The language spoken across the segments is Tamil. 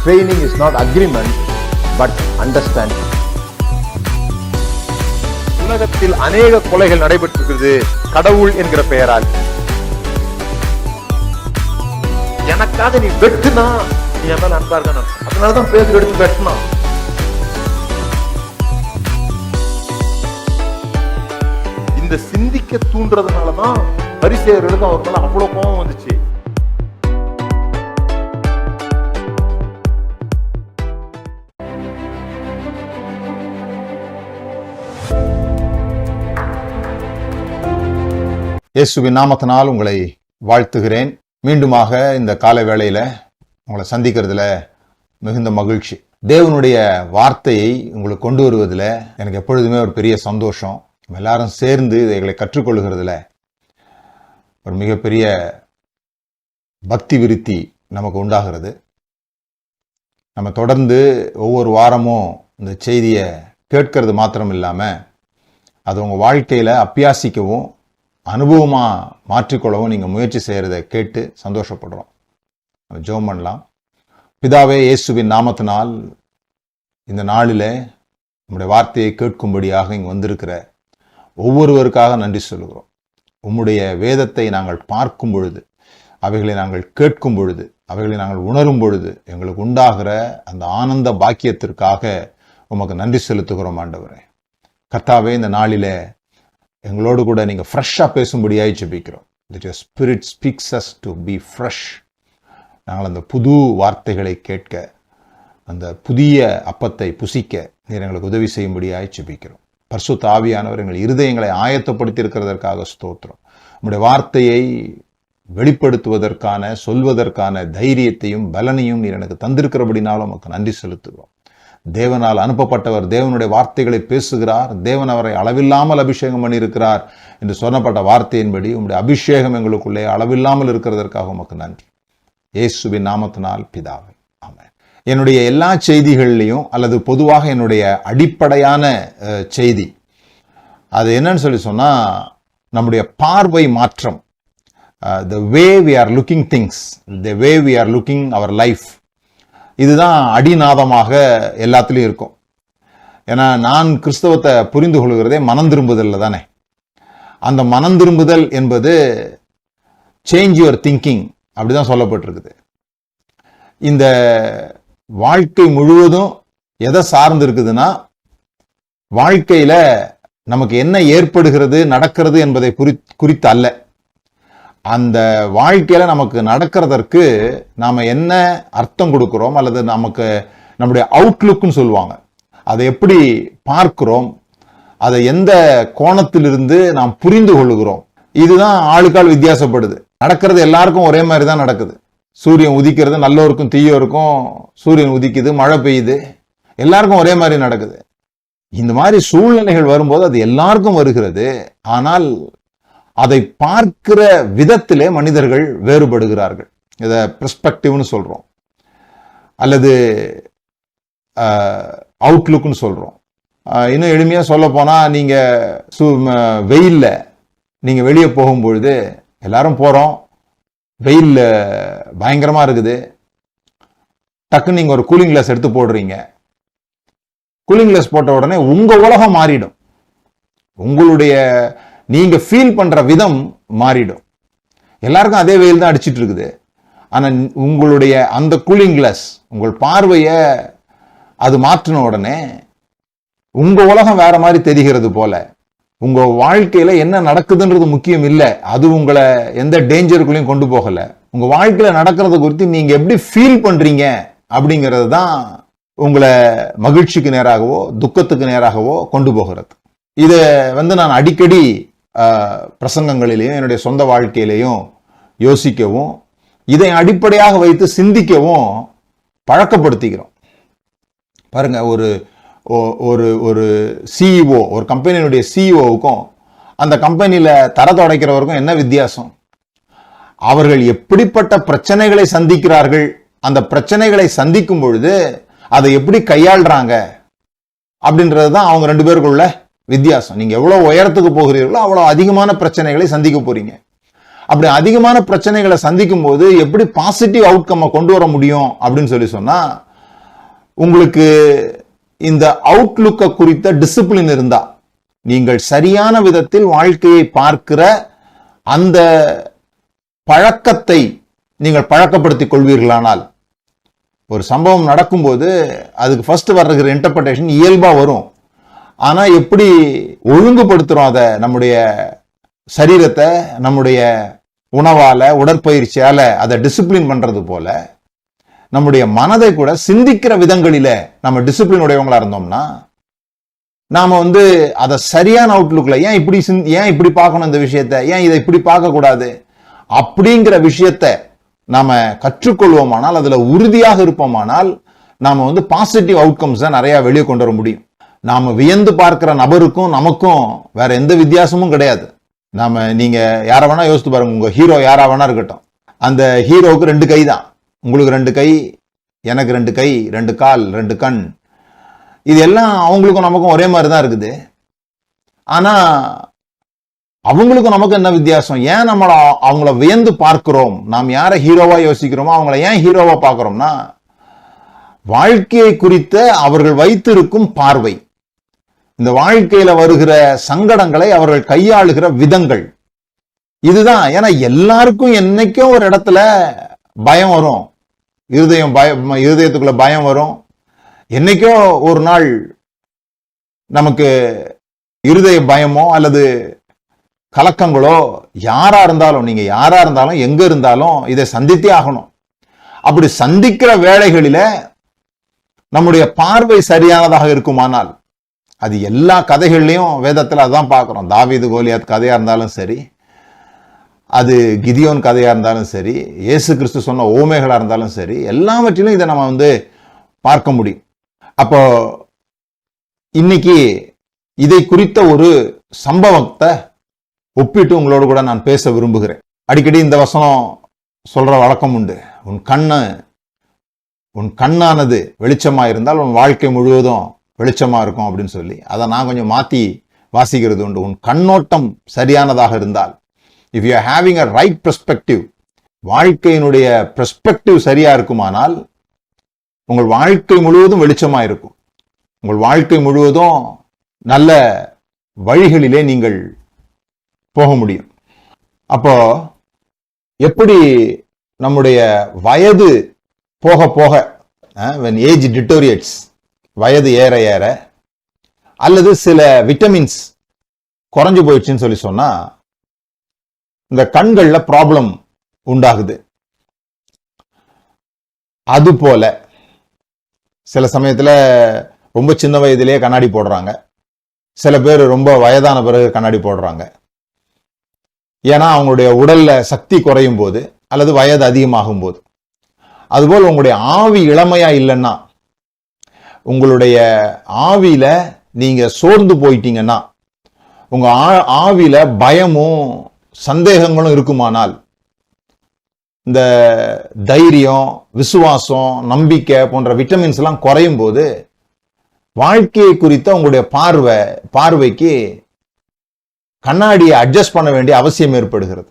Training is not agreement, but understanding. உலகத்தில் அநேக கொலைகள் நடைபெற்றிருக்கிறது கடவுள் என்கிற பெயரால். எனக்காக நீ வெட்டுனா நீ என் மேல அன்பா இருக்கணும், அதனாலதான் பேர் எடுத்து வெட்டினா. இந்த சிந்திக்க தூண்டுறதுனாலதான் பரிசேயர்களுக்கு அவர் மேல அவ்வளவு கோபம் வந்துச்சு. இயேசுவின் நாமத்தினால் உங்களை வாழ்த்துகிறேன். மீண்டுமாக இந்த காலை வேளையில உங்களை சந்திக்கிறதுல மிகுந்த மகிழ்ச்சி. தேவனுடைய வார்த்தையை உங்களுக்கு கொண்டு வருவதில் எனக்கு எப்பொழுதுமே ஒரு பெரிய சந்தோஷம். எல்லாரும் சேர்ந்து இதைகளை கற்றுக்கொள்கிறதுல ஒரு மிகப்பெரிய பக்தி விருத்தி நமக்கு உண்டாகிறது. நம்ம தொடர்ந்து ஒவ்வொரு வாரமும் இந்த செய்தியை கேட்கறது மாத்திரம் இல்லாமல் அது உங்கள் வாழ்க்கையில் அபியாசிக்கவும் அனுபவமாக மாற்றிக்கொள்ளவும் நீங்கள் முயற்சி செய்கிறத கேட்டு சந்தோஷப்படுறோம். நம்ம ஜெபம் பண்ணலாம். பிதாவே, இயேசுவின் நாமத்தினால் இந்த நாளில் நம்முடைய வார்த்தையை கேட்கும்படியாக இங்கே வந்திருக்கிற ஒவ்வொருவருக்காக நன்றி சொல்கிறோம். உம்முடைய வேதத்தை நாங்கள் பார்க்கும் பொழுது, அவைகளை நாங்கள் கேட்கும் பொழுது, அவைகளை நாங்கள் உணரும் பொழுது எங்களுக்கு உண்டாகிற அந்த ஆனந்த பாக்கியத்திற்காக உமக்கு நன்றி செலுத்துகிறோம் ஆண்டவரே. கர்த்தாவே, இந்த நாளில் எங்களோடு கூட நீங்கள் ஃப்ரெஷ்ஷாக பேசும்படியாக ஜெபிக்கிறோம். That your spirit speaks us to be fresh. நாங்கள் அந்த புது வார்த்தைகளை கேட்க, அந்த புதிய அப்பத்தை புசிக்க நீர் எங்களுக்கு உதவி செய்யும்படியாக ஜெபிக்கிறோம். பரிசுத்த ஆவியானவர் எங்கள் இருதயங்களை ஆயத்தப்படுத்தி இருக்கிறதற்காக ஸ்தோத்திரம். உம்முடைய வார்த்தையை வெளிப்படுத்துவதற்கான, சொல்வதற்கான தைரியத்தையும் பலனையும் நீர் எனக்கு தந்திருக்கிறபடினாலும் உமக்கு நன்றி செலுத்துகிறோம். தேவனால் அனுப்பப்பட்டவர் தேவனுடைய வார்த்தைகளை பேசுகிறார், தேவன் அவரை அளவில்லாமல் அபிஷேகம் பண்ணியிருக்கிறார் என்று சொல்லப்பட்ட வார்த்தையின்படி உம்முடைய அபிஷேகம் எங்களுக்குள்ளே அளவில்லாமல் இருக்கிறதற்காக உமக்கு நன்றி. இயேசுவின் நாமத்தினால் பிதாவே, ஆமென். என்னுடைய எல்லா செய்திகள்லையும் அல்லது பொதுவாக என்னுடைய அடிப்படையான செய்தி அது என்னன்னு சொல்லி சொன்னால், நம்முடைய பார்வை மாற்றம். the way we are looking things, the way we are looking our life, இதுதான் அடிநாதமாக எல்லாத்துலேயும் இருக்கும். ஏன்னா நான் கிறிஸ்தவத்தை புரிந்து கொள்கிறதே மனம் திரும்புதல்ல தானே. அந்த மனம் திரும்புதல் என்பது சேஞ்ச் யுவர் திங்கிங் அப்படிதான் சொல்லப்பட்டிருக்குது. இந்த வாழ்க்கை முழுவதும் எதை சார்ந்து இருக்குதுன்னா, வாழ்க்கையில நமக்கு என்ன ஏற்படுகிறது நடக்கிறது என்பதை குறித்து அல்ல, அந்த வாழ்க்கையில நமக்கு நடக்கிறதற்கு நாம என்ன அர்த்தம் கொடுக்கிறோம், அல்லது நமக்கு நம்முடைய அவுட்லுக்னு சொல்லுவாங்க, அதை எப்படி பார்க்கிறோம், அதை எந்த கோணத்திலிருந்து நாம் புரிந்து கொள்ளுகிறோம், இதுதான் ஆளுக்கால் வித்தியாசப்படுது. நடக்கிறது எல்லாருக்கும் ஒரே மாதிரி தான் நடக்குது. சூரியன் உதிக்கிறது நல்லோருக்கும் தீயோருக்கும், சூரியன் உதிக்குது, மழை பெய்யுது, எல்லாருக்கும் ஒரே மாதிரி நடக்குது. இந்த மாதிரி சூழ்நிலைகள் வரும்போது அது எல்லாருக்கும் வருகிறது. ஆனால் அதை பார்க்கிற விதத்திலே மனிதர்கள் வேறுபடுகிறார்கள். இதை பெர்ஸ்பெக்டிவ்னு சொல்றோம், அல்லது அவுட்லுக்னு சொல்றோம். இன்னும் எளிமையா சொல்ல போனா, நீங்க வெயில்ல நீங்க வெளியே போகும்பொழுது எல்லாரும் போறோம், வெயில் பயங்கரமா இருக்குது, டக்குன்னு நீங்க ஒரு கூலிங் கிளாஸ் எடுத்து போடுறீங்க. கூலிங் கிளாஸ் போட்ட உடனே உங்க உலகம் மாறிடும், உங்களுடைய நீங்க ஃபீல் பண்ற விதம் மாறிடும். எல்லாருக்கும் அதே வெயில் தான் அடிச்சிட்டு இருக்குது. ஆனா உங்களுடைய அந்த கூலிங் கிளாஸ் உங்கள் பார்வையை அது மாற்றின உடனே உங்க உலகம் வேற மாதிரி தெரிகிறது போல. உங்க வாழ்க்கையில என்ன நடக்குதுன்றது முக்கியம் இல்லை, அது உங்களை எந்த டேஞ்சருக்குள்ளேயும் கொண்டு போகல. உங்க வாழ்க்கையில நடக்கிறது குறித்து நீங்க எப்படி ஃபீல் பண்றீங்க அப்படிங்கிறது தான் உங்களை மகிழ்ச்சிக்கு நேராகவோ துக்கத்துக்கு நேராகவோ கொண்டு போகிறது. இதை நான் அடிக்கடி பிரசங்கங்களிலேயும் என்னுடைய சொந்த வாழ்க்கையிலையும் யோசிக்கவும், இதை அடிப்படையாக வைத்து சிந்திக்கவும் பழக்கப்படுத்திக்கிறோம். பாருங்க, ஒரு ஒரு சிஇஓ, ஒரு கம்பெனியினுடைய சிஇஓவுக்கும் அந்த கம்பெனியில தரத்தை உடைக்கிறவருக்கும் என்ன வித்தியாசம்? அவர்கள் எப்படிப்பட்ட பிரச்சனைகளை சந்திக்கிறார்கள், அந்த பிரச்சனைகளை சந்திக்கும் பொழுது அதை எப்படி கையாளுறாங்க அப்படின்றது தான் அவங்க ரெண்டு பேருக்குள்ள வித்தியாசம். நீங்க எவ்வளவு உயரத்துக்கு போகிறீர்களோ அவ்வளவு அதிகமான பிரச்சனைகளை சந்திக்க போறீங்க. அப்படி அதிகமான பிரச்சனைகளை சந்திக்கும் போது எப்படி பாசிட்டிவ் அவுட்கம் கொண்டு வர முடியும் அப்படின்னு சொல்லி சொன்னா, உங்களுக்கு இந்த அவுட்லுக்க குறித்த டிசிப்ளின் இருந்தா, நீங்கள் சரியான விதத்தில் வாழ்க்கையை பார்க்கிற அந்த பழக்கத்தை நீங்கள் பழக்கப்படுத்திக் கொள்வீர்களானால், ஒரு சம்பவம் நடக்கும்போது அதுக்கு ஃபர்ஸ்ட் வர்ற இன்டர்பிரேஷன் இயல்பா வரும். ஆனா எப்படி ஒழுங்குபடுத்துறோம் அதை, நம்முடைய சரீரத்தை நம்முடைய உணவால உடற்பயிற்சியால அதை டிசிப்ளின் பண்றது போல, நம்முடைய மனதை கூட சிந்திக்கிற விதங்களில நம்ம டிசிப்ளின் உடையவங்களா இருந்தோம்னா, நாம அதை சரியான அவுட்லுக்ல ஏன் இப்படி பார்க்கணும், இந்த விஷயத்தை ஏன் இதை இப்படி பார்க்க கூடாது அப்படிங்கிற விஷயத்தை நாம கற்றுக்கொள்வோமானால், அதுல உறுதியாக இருப்போமானால், நாம பாசிட்டிவ் அவுட்கம்ஸ் தான் நிறைய வெளியே கொண்டு வர முடியும். நாம வியந்து பார்க்கிற நபருக்கும் நமக்கும் வேற எந்த வித்தியாசமும் கிடையாது. நீங்க யார வேணா யோசித்து பாருங்க, உங்க ஹீரோ யாரா வேணா இருக்கட்டும், அந்த ஹீரோவுக்கு 2 கை தான். உங்களுக்கு 2 கை, எனக்கு 2 கை, 2 கால், 2 கண். இது எல்லாம் அவங்களுக்கும் நமக்கும் ஒரே மாதிரி தான் இருக்குது. ஆனா அவங்களுக்கும் நமக்கு என்ன வித்தியாசம்? ஏன் அவங்கள வியந்து பார்க்கிறோம்? நாம் யாரை ஹீரோவா யோசிக்கிறோமோ அவங்கள ஏன் ஹீரோவா பார்க்கிறோம்னா, வாழ்க்கையை குறித்த அவர்கள் வைத்திருக்கும் பார்வை, இந்த வாழ்க்கையில வருகிற சங்கடங்களை அவர்கள் கையாளுகிற விதங்கள், இதுதான். ஏன்னா எல்லாருக்கும் என்னைக்கும் ஒரு இடத்துல பயம் வரும், இருதயத்துக்குள்ள பயம் வரும். என்னைக்கோ ஒரு நாள் நமக்கு இருதய பயமோ அல்லது கலக்கங்களோ, யாரா இருந்தாலும், நீங்க யாரா இருந்தாலும் எங்க இருந்தாலும் இதை சந்தித்தே ஆகணும். அப்படி சந்திக்கிற வேளைகளில நம்முடைய பார்வை சரியானதாக இருக்குமானால், அது எல்லா கதைகள்லையும் வேதத்துல அதான் பார்க்கிறோம். தாவீது கோலியாத் கதையா இருந்தாலும் சரி, அது கிதியோன் கதையா இருந்தாலும் சரி, இயேசு கிறிஸ்து சொன்ன ஓமைகளா இருந்தாலும் சரி, எல்லாவற்றிலும் இதை நம்ம பார்க்க முடியும். அப்போ இன்னைக்கு இதை குறித்த ஒரு சம்பவத்தை ஒப்பிட்டு உங்களோடு கூட நான் பேச விரும்புகிறேன். அடிக்கடி இந்த வசனம் சொல்ற வழக்கம் உண்டு, உன் கண்ணானது வெளிச்சமா இருந்தால் உன் வாழ்க்கை முழுவதும் வெளிச்சமா இருக்கும் அப்படின்னு சொல்லி. அதை நான் கொஞ்சம் மாத்தி வாசிக்கிறது உண்டு. உன் கண்ணோட்டம் சரியானதாக இருந்தால், if you are having a right perspective, வாழ்க்கையினுடைய பெர்ஸ்பெக்டிவ் சரியா இருக்குமானால் உங்கள் வாழ்க்கை முழுவதும் வெளிச்சமா இருக்கும். உங்கள் வாழ்க்கை முழுவதும் நல்ல வழிகளிலே நீங்கள் போக முடியும். அப்போ எப்படி நம்முடைய வயது போக போக, when age deteriorates, வயது ஏற ஏற, அல்லது சில விட்டமின்ஸ் குறைஞ்சு போயிடுச்சுன்னு சொல்லி சொன்னா, இந்த கண்கள்ல ப்ராப்ளம் உண்டாகுது. அது போல சில சமயத்துல ரொம்ப சின்ன வயதிலேயே கண்ணாடி போடுறாங்க. சில பேர் ரொம்ப வயதான பிறகு கண்ணாடி போடுறாங்க. ஏன்னா அவங்களுடைய உடல்ல சக்தி குறையும் போது அல்லது வயது அதிகமாகும் போது. அதுபோல் உங்களுடைய ஆவி இளமையா இல்லைன்னா, உங்களுடைய ஆவியில நீங்க சோர்ந்து போயிட்டீங்கன்னா, உங்க ஆவியில பயமும் சந்தேகங்களும் இருக்குமானால், இந்த தைரியம், விசுவாசம், நம்பிக்கை போன்ற விட்டமின்ஸ் எல்லாம் குறையும் போது வாழ்க்கையை குறித்த உங்களுடைய பார்வைக்கு கண்ணாடியை அட்ஜஸ்ட் பண்ண வேண்டிய அவசியம் ஏற்படுகிறது.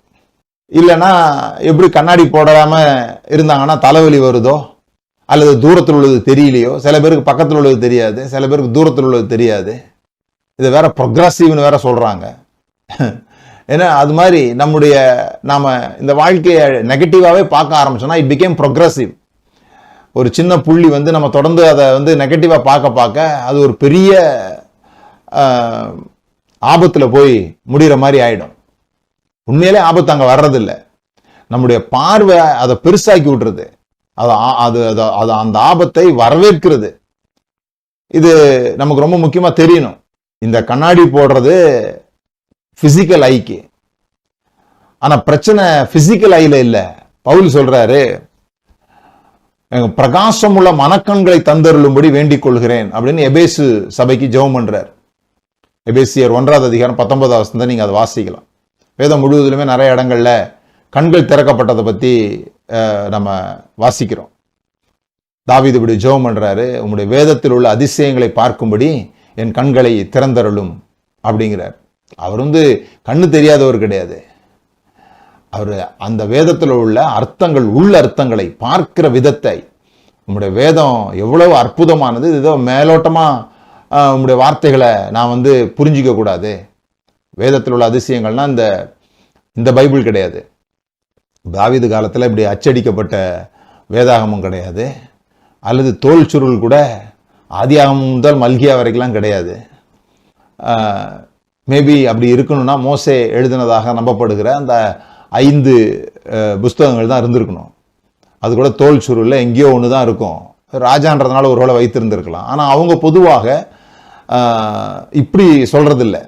இல்லைன்னா எப்படி கண்ணாடி போடாம இருந்தாங்கன்னா தலைவலி வருதோ, அல்லது தூரத்தில் உள்ளது தெரியலையோ, சில பேருக்கு பக்கத்தில் உள்ளது தெரியாது, சில பேருக்கு தூரத்தில் உள்ளது தெரியாது. இது வேற ப்ரொக்ரஸிவ்னு வேற சொல்றாங்க. ஏன்னா அது மாதிரி நாம இந்த வாழ்க்கையை நெகட்டிவாவே பார்க்க ஆரம்பிச்சோம்னா, இட் பிகேம் ப்ரொக்ரஸிவ். ஒரு சின்ன புள்ளி நம்ம தொடர்ந்து அதை நெகட்டிவா பார்க்க அது ஒரு பெரிய ஆபத்துல போய் முடிகிற மாதிரி ஆயிடும். உண்மையிலே ஆபத்து அங்க வர்றதில்லை, நம்முடைய பார்வை அதை பெருசாக்கி விட்டுறது, அந்த ஆபத்தை வரவேற்கிறது. இது நமக்கு ரொம்ப முக்கியமா தெரியணும். இந்த கண்ணாடி போடுறது பிசிக்கல் ஐக்கு, ஆனா பிரச்சனை பிசிக்கல் ஐல இல்ல. பவுல் சொல்றாரு, பிரகாசம் உள்ள மனக்கண்களை தந்தருளும்படி வேண்டிக் கொள்கிறேன் அப்படின்னு எபேசு சபைக்கு ஜெபம் பண்றார். எபேசியர் 1ஆம் அதிகாரம் 19ஆம் வசனத்தை நீங்க அதை வாசிக்கலாம். வேதம் முழுவதிலுமே நிறைய இடங்கள்ல கண்கள் திறக்கப்பட்டதை பத்தி நம்ம வாசிக்கிறோம். தாவீது இப்படி ஜெபம் பண்றாரு, உங்களுடைய வேதத்தில் உள்ள அதிசயங்களை பார்க்கும்படி என் கண்களை திறந்தருளும் அப்படிங்கிறார். அவர் கண்ணு தெரியாதவர் கிடையாது. அவர் அந்த வேதத்தில் உள்ள அர்த்தங்கள், உள்ள அர்த்தங்களை பார்க்கிற விதத்தை, உம்முடைய வேதம் எவ்வளவு அற்புதமானது, ஏதோ மேலோட்டமா உம்முடைய வார்த்தைகளை நான் புரிஞ்சிக்க கூடாது. வேதத்தில் உள்ள அதிசயங்கள்னா இந்த பைபிள் கிடையாது. தாவீது காலத்தில் இப்படி அச்சடிக்கப்பட்ட வேதாகமும் கிடையாது, அல்லது தோல் சுருள் கூட ஆதியாகமம் முதல் மல்கியா வரைக்கும்லாம் கிடையாது. மேபி அப்படி இருக்கணும்னா மோசே எழுதினதாக நம்பப்படுகிற அந்த 5 புஸ்தகங்கள் தான் இருந்திருக்கணும். அது கூட தோல் சுருளில் எங்கேயோ ஒன்று தான் இருக்கும். ராஜான்றதுனால ஒரு வேளை வைத்திருந்திருக்கலாம். ஆனால் அவங்க பொதுவாக இப்படி சொல்றதில்லை.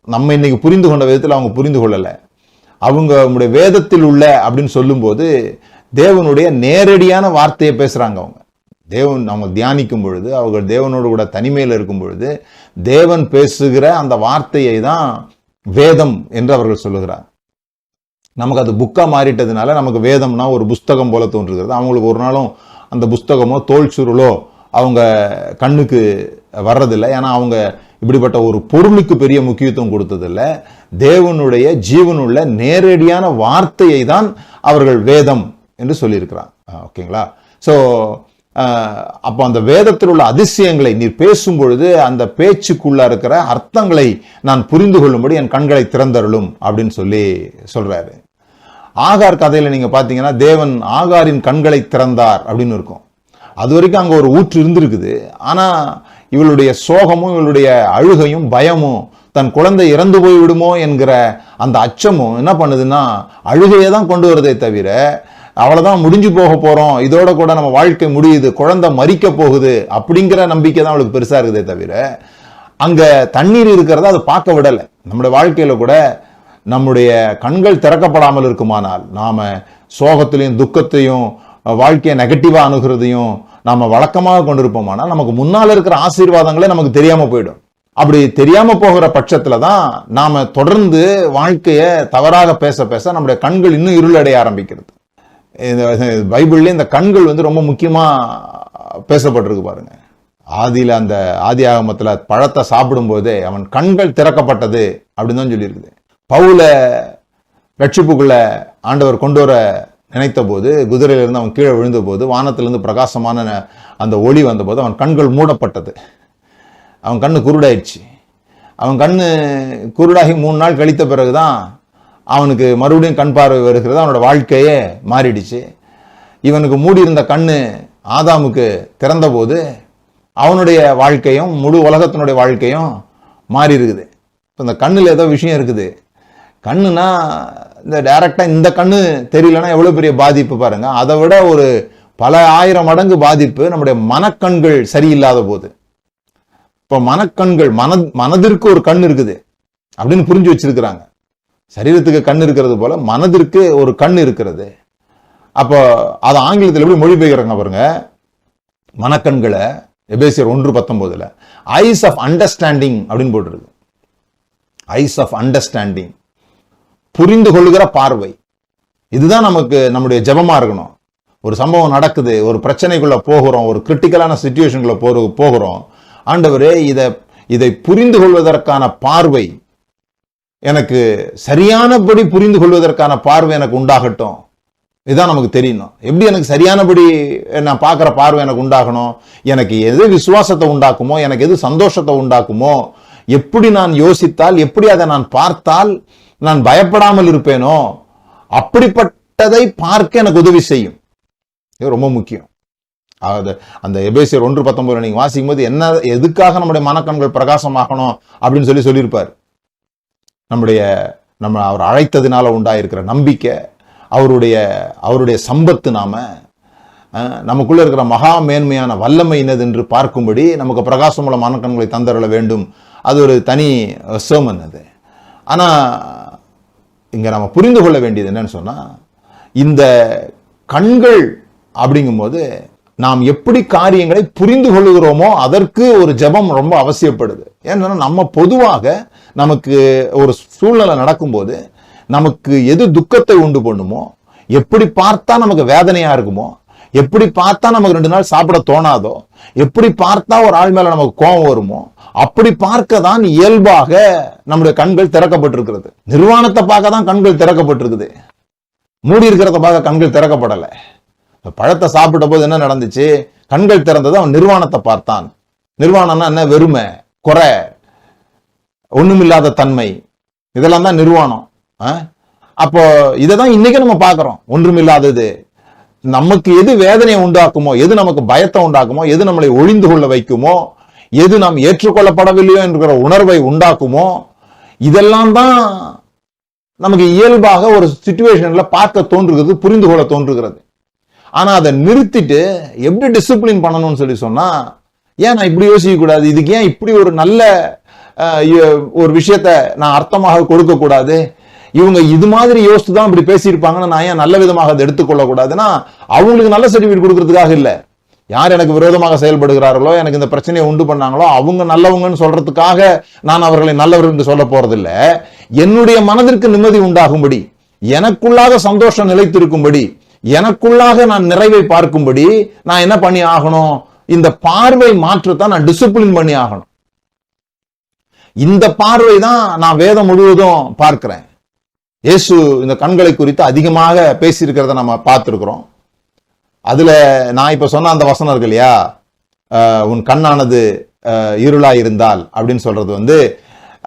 நம்ம இன்னைக்கு புரிந்து கொண்ட விதத்தில் அவங்க புரிந்து கொள்ளலை. அவங்க நம்முடைய வேதத்தில் உள்ள அப்படின்னு சொல்லும்போது தேவனுடைய நேரடியான வார்த்தையை பேசுறாங்க. அவங்க தியானிக்கும் பொழுது, அவர்கள் தேவனோடு கூட தனிமையில் இருக்கும் பொழுது தேவன் பேசுகிற அந்த வார்த்தையை தான் வேதம் என்று அவர்கள் சொல்லுகிறார். நமக்கு அது புக்கா மாறிட்டதுனால நமக்கு வேதம்னா ஒரு புஸ்தகம் போல தோன்றுகிறது. அவங்களுக்கு ஒரு நாளும் அந்த புஸ்தகமோ தோல் சுருளோ அவங்க கண்ணுக்கு வர்றதில்லை. ஏன்னா அவங்க இப்படிப்பட்ட ஒரு பொருளுக்கு பெரிய முக்கியத்துவம் கொடுத்ததில்லை. தேவனுடைய ஜீவனுள்ள நேரடியான வார்த்தையை தான் அவர்கள் வேதம் என்று சொல்லியிருக்கிறாங்க. ஓகேங்களா? ஸோ அப்போ அந்த வேதத்தில் உள்ள அதிசயங்களை நீர் பேசும் பொழுது அந்த பேச்சுக்குள்ள இருக்கிற அர்த்தங்களை நான் புரிந்து கொள்ளும்படி என் கண்களை திறந்தருளும் அப்படின்னு சொல்றாரு. ஆகார் கதையில நீங்க பாத்தீங்கன்னா தேவன் ஆகாரின் கண்களை திறந்தார் அப்படின்னு இருக்கும். அது வரைக்கும் அங்க ஒரு ஊற்று இருந்திருக்குது. ஆனா இவளுடைய சோகமும் இவளுடைய அழுகையும் பயமும் தன் குழந்தை இறந்து போய் விடுமோ என்கிற அந்த அச்சமும் என்ன பண்ணுதுன்னா அழுகையை தான் கொண்டு வருதே தவிர, அவ்வளவுதான் முடிஞ்சு போக போறோம், இதோட கூட நம்ம வாழ்க்கை முடியுது, குழந்தை மரிக்க போகுது அப்படிங்கிற நம்பிக்கை தான் அவளுக்கு பெருசா இருக்குதே தவிர அங்க தண்ணீர் இருக்கிறத அது பார்க்க விடலை. நம்முடைய வாழ்க்கையில கூட நம்முடைய கண்கள் திறக்கப்படாமல் இருக்குமானால், நாம சோகத்திலையும் துக்கத்தையும் வாழ்க்கையை நெகட்டிவா அணுகிறதையும் நாம வழக்கமாக கொண்டிருப்போமானால் நமக்கு முன்னால் இருக்கிற ஆசீர்வாதங்களே நமக்கு தெரியாம போயிடும். அப்படி தெரியாம போகிற பட்சத்துல தான் நாம தொடர்ந்து வாழ்க்கையை தவறாக பேச பேச நம்முடைய கண்கள் இன்னும் இருளடைய ஆரம்பிக்கிறது. பைபிள்ல இந்த கண்கள் ரொம்ப முக்கியமா பேசப்பட்டிருக்கு பாருங்க. ஆதியில அந்த ஆதி ஆகமத்துல பழத்தை சாப்பிடும் போதே அவன் கண்கள் திறக்கப்பட்டது அப்படின்னு தான் சொல்லியிருக்குது. பவுல ரட்சிப்புக்குள்ள ஆண்டவர் கொண்டு வர நினைத்த போது, குதிரையிலிருந்து அவன் கீழே விழுந்த போது, வானத்திலிருந்து பிரகாசமான அந்த ஒளி வந்த போது அவன் கண்கள் மூடப்பட்டது. அவன் கண்ணு குருடாயிடுச்சு. அவன் கண்ணு குருடாகி 3 நாள் கழித்த பிறகுதான் அவனுக்கு மறுபடியும் கண் பார்வை வருகிறது. அவனோட வாழ்க்கையே மாறிடுச்சு. இவனுக்கு மூடி இருந்த கண்ணு ஆதாமுக்கு திறந்த போது அவனுடைய வாழ்க்கையும் முழு உலகத்தினுடைய வாழ்க்கையும் மாறி இருக்குது. இந்த கண்ணுல ஏதோ விஷயம் இருக்குது. கண்ணுனா இந்த டைரக்டா இந்த கண்ணு தெரியலன்னா எவ்வளவு பெரிய பாதிப்பு பாருங்க. அதை விட ஒரு பல 1000 மடங்கு பாதிப்பு நம்முடைய மனக்கண்கள் சரியில்லாத போது. இப்ப மனக்கண்கள், மனதிற்கு ஒரு கண் இருக்குது அப்படின்னு புரிஞ்சு வச்சிருக்கிறாங்க. சரீரத்துக்கு கண் இருக்கிறது போல மனதிற்கு ஒரு கண் இருக்கிறது. அப்போ அது ஆங்கிலத்தில் எப்படி மொழிபெயர்க்கிறாங்க பாருங்க. மனக்கண்களை எபேசியர் 1:19 ஐஸ் ஆஃப் அண்டர்ஸ்டாண்டிங் அப்படின்னு போட்டிருக்கு. ஐஸ் ஆஃப் அண்டர்ஸ்டாண்டிங், புரிந்து கொள்ளுகிற பார்வை. இதுதான் நமக்கு நம்முடைய ஜெபமா இருக்கணும். ஒரு சம்பவம் நடக்குது, ஒரு பிரச்சனைக்குள்ள போகிறோம், ஒரு கிரிட்டிக்கலான சிச்சுவேஷனுக்குள்ள போகிறோம். ஆண்டவரே இதை புரிந்து கொள்வதற்கான பார்வை எனக்கு சரியானபடி புரிந்து கொள்வதற்கான பார்வை எனக்கு உண்டாகட்டும். இதுதான் நமக்கு தெரியணும். எப்படி எனக்கு சரியானபடி நான் பார்க்குற பார்வை எனக்கு உண்டாகணும், எனக்கு எது விசுவாசத்தை உண்டாக்குமோ, எனக்கு எது சந்தோஷத்தை உண்டாக்குமோ, எப்படி நான் யோசித்தால், எப்படி அதை நான் பார்த்தால் நான் பயப்படாமல் இருப்பேனோ அப்படிப்பட்டதை பார்க்க எனக்கு உதவி செய்யும். இது ரொம்ப முக்கியம். அந்த எபேசியர் 1:19 நீங்க வாசிக்கும் போது என்ன, எதுக்காக நம்முடைய மனக்கண்கள் பிரகாசமாகணும் அப்படின்னு சொல்லியிருப்பார். நம்ம அவர் அழைத்ததினால உண்டாயிருக்கிற நம்பிக்கை, அவருடைய சம்பத்து, நமக்குள்ள இருக்கிற மகா மேன்மையான வல்லமை என்னது என்று பார்க்கும்படி நமக்கு பிரகாசமுள்ள மனக்கண்களை தந்தரல வேண்டும். அது ஒரு தனி சர்மன் அது. ஆனா இங்க நம்ம புரிந்து கொள்ள வேண்டியது என்னன்னு சொன்னா, இந்த கண்கள் அப்படிங்கும்போது நாம் எப்படி காரியங்களை புரிந்து கொள்ளுகிறோமோ அதற்கு ஒரு ஜெபம் ரொம்ப அவசியப்படுது. ஏன்னா நம்ம பொதுவாக நமக்கு ஒரு சூழ்நிலை நடக்கும்போது நமக்கு எது துக்கத்தை உண்டு பண்ணுமோ, எப்படி பார்த்தா நமக்கு வேதனையா இருக்குமோ, எப்படி பார்த்தா நமக்கு 2 நாள் சாப்பிட தோணாதோ, எப்படி பார்த்தா ஒரு ஆள் மேல நமக்கு கோபம் வருமோ, அப்படி பார்க்க தான் இயல்பாக நம்முடைய கண்கள் திறக்கப்பட்டிருக்கிறது. நிர்வாணத்தை பார்க்க தான் கண்கள் திறக்கப்பட்டிருக்குது. மூடி இருக்கிறத பார்க்க கண்கள் திறக்கப்படலை. பழத்தை சாப்பிட்ட போது என்ன நடந்துச்சு? கண்கள் திறந்தது, அவன் நிர்வாணத்தை பார்த்தான். நிர்வாணம்னா என்ன? வெறுமை, குறை, ஒண்ணுமில்லாத தன்மை, இதெல்லாம் தான் நிர்வாணம். அப்போ இதைதான் இன்னைக்கு நம்ம பார்க்கிறோம். ஒன்றுமில்லாதது. நமக்கு எது வேதனையை உண்டாக்குமோ, எது நமக்கு பயத்தை உண்டாக்குமோ, எது நம்மளை ஒழிந்து கொள்ள வைக்குமோ, எது நாம் ஏற்றுக்கொள்ளப்படவில்லையோ என்கிற உணர்வை உண்டாக்குமோ, இதெல்லாம் தான் நமக்கு இயல்பாக ஒரு சிச்சுவேஷன்ல பார்க்க தோன்றுகிறது, புரிந்து கொள்ள தோன்றுகிறது. ஆனா அதை நிறுத்திட்டு எப்படி டிசிப்ளின் பண்ணணும்னு சொல்லி சொன்னா, ஏன் நான் இப்படி யோசிக்க கூடாது, இதுக்கு ஏன் இப்படி ஒரு நல்ல ஒரு விஷயத்த நான் அர்த்தமாக கொடுக்க கூடாது, இவங்க இது மாதிரி யோசித்து தான் இப்படி பேசியிருப்பாங்கன்னு நான் ஏன் நல்ல விதமாக அதை எடுத்துக்கொள்ள கூடாதுன்னா, அவங்களுக்கு நல்ல சர்டிபிகேட் கொடுக்கறதுக்காக இல்ல. யார் எனக்கு விரோதமாக செயல்படுகிறார்களோ, எனக்கு இந்த பிரச்சனையை உண்டு பண்ணாங்களோ, அவங்க நல்லவங்கன்னு சொல்றதுக்காக நான் அவர்களை நல்லவர்கள் என்று சொல்ல போறதில்ல. என்னுடைய மனதிற்கு நிம்மதி உண்டாகும்படி, எனக்குள்ளாக சந்தோஷம் நிலைத்திருக்கும்படி, எனக்குள்ளாக நான் நிறைவை பார்க்கும்படி நான் என்ன பண்ணி ஆகணும்? இந்த பார்வை மாற்றத்தான் நான் டிசிப்ளின் பண்ணி ஆகணும். இந்த பார்வை தான் நான் வேதம் முழுவதும் பார்க்கிறேன். இயேசு இந்த கண்களை குறித்து அதிகமாக பேசியிருக்கிறத நம்ம பார்த்திருக்கிறோம். அதுல நான் இப்ப சொன்ன அந்த வசனம் இருக்கு இல்லையா, உன் கண்ணானது இருளா இருந்தால் அப்படின்னு சொல்றது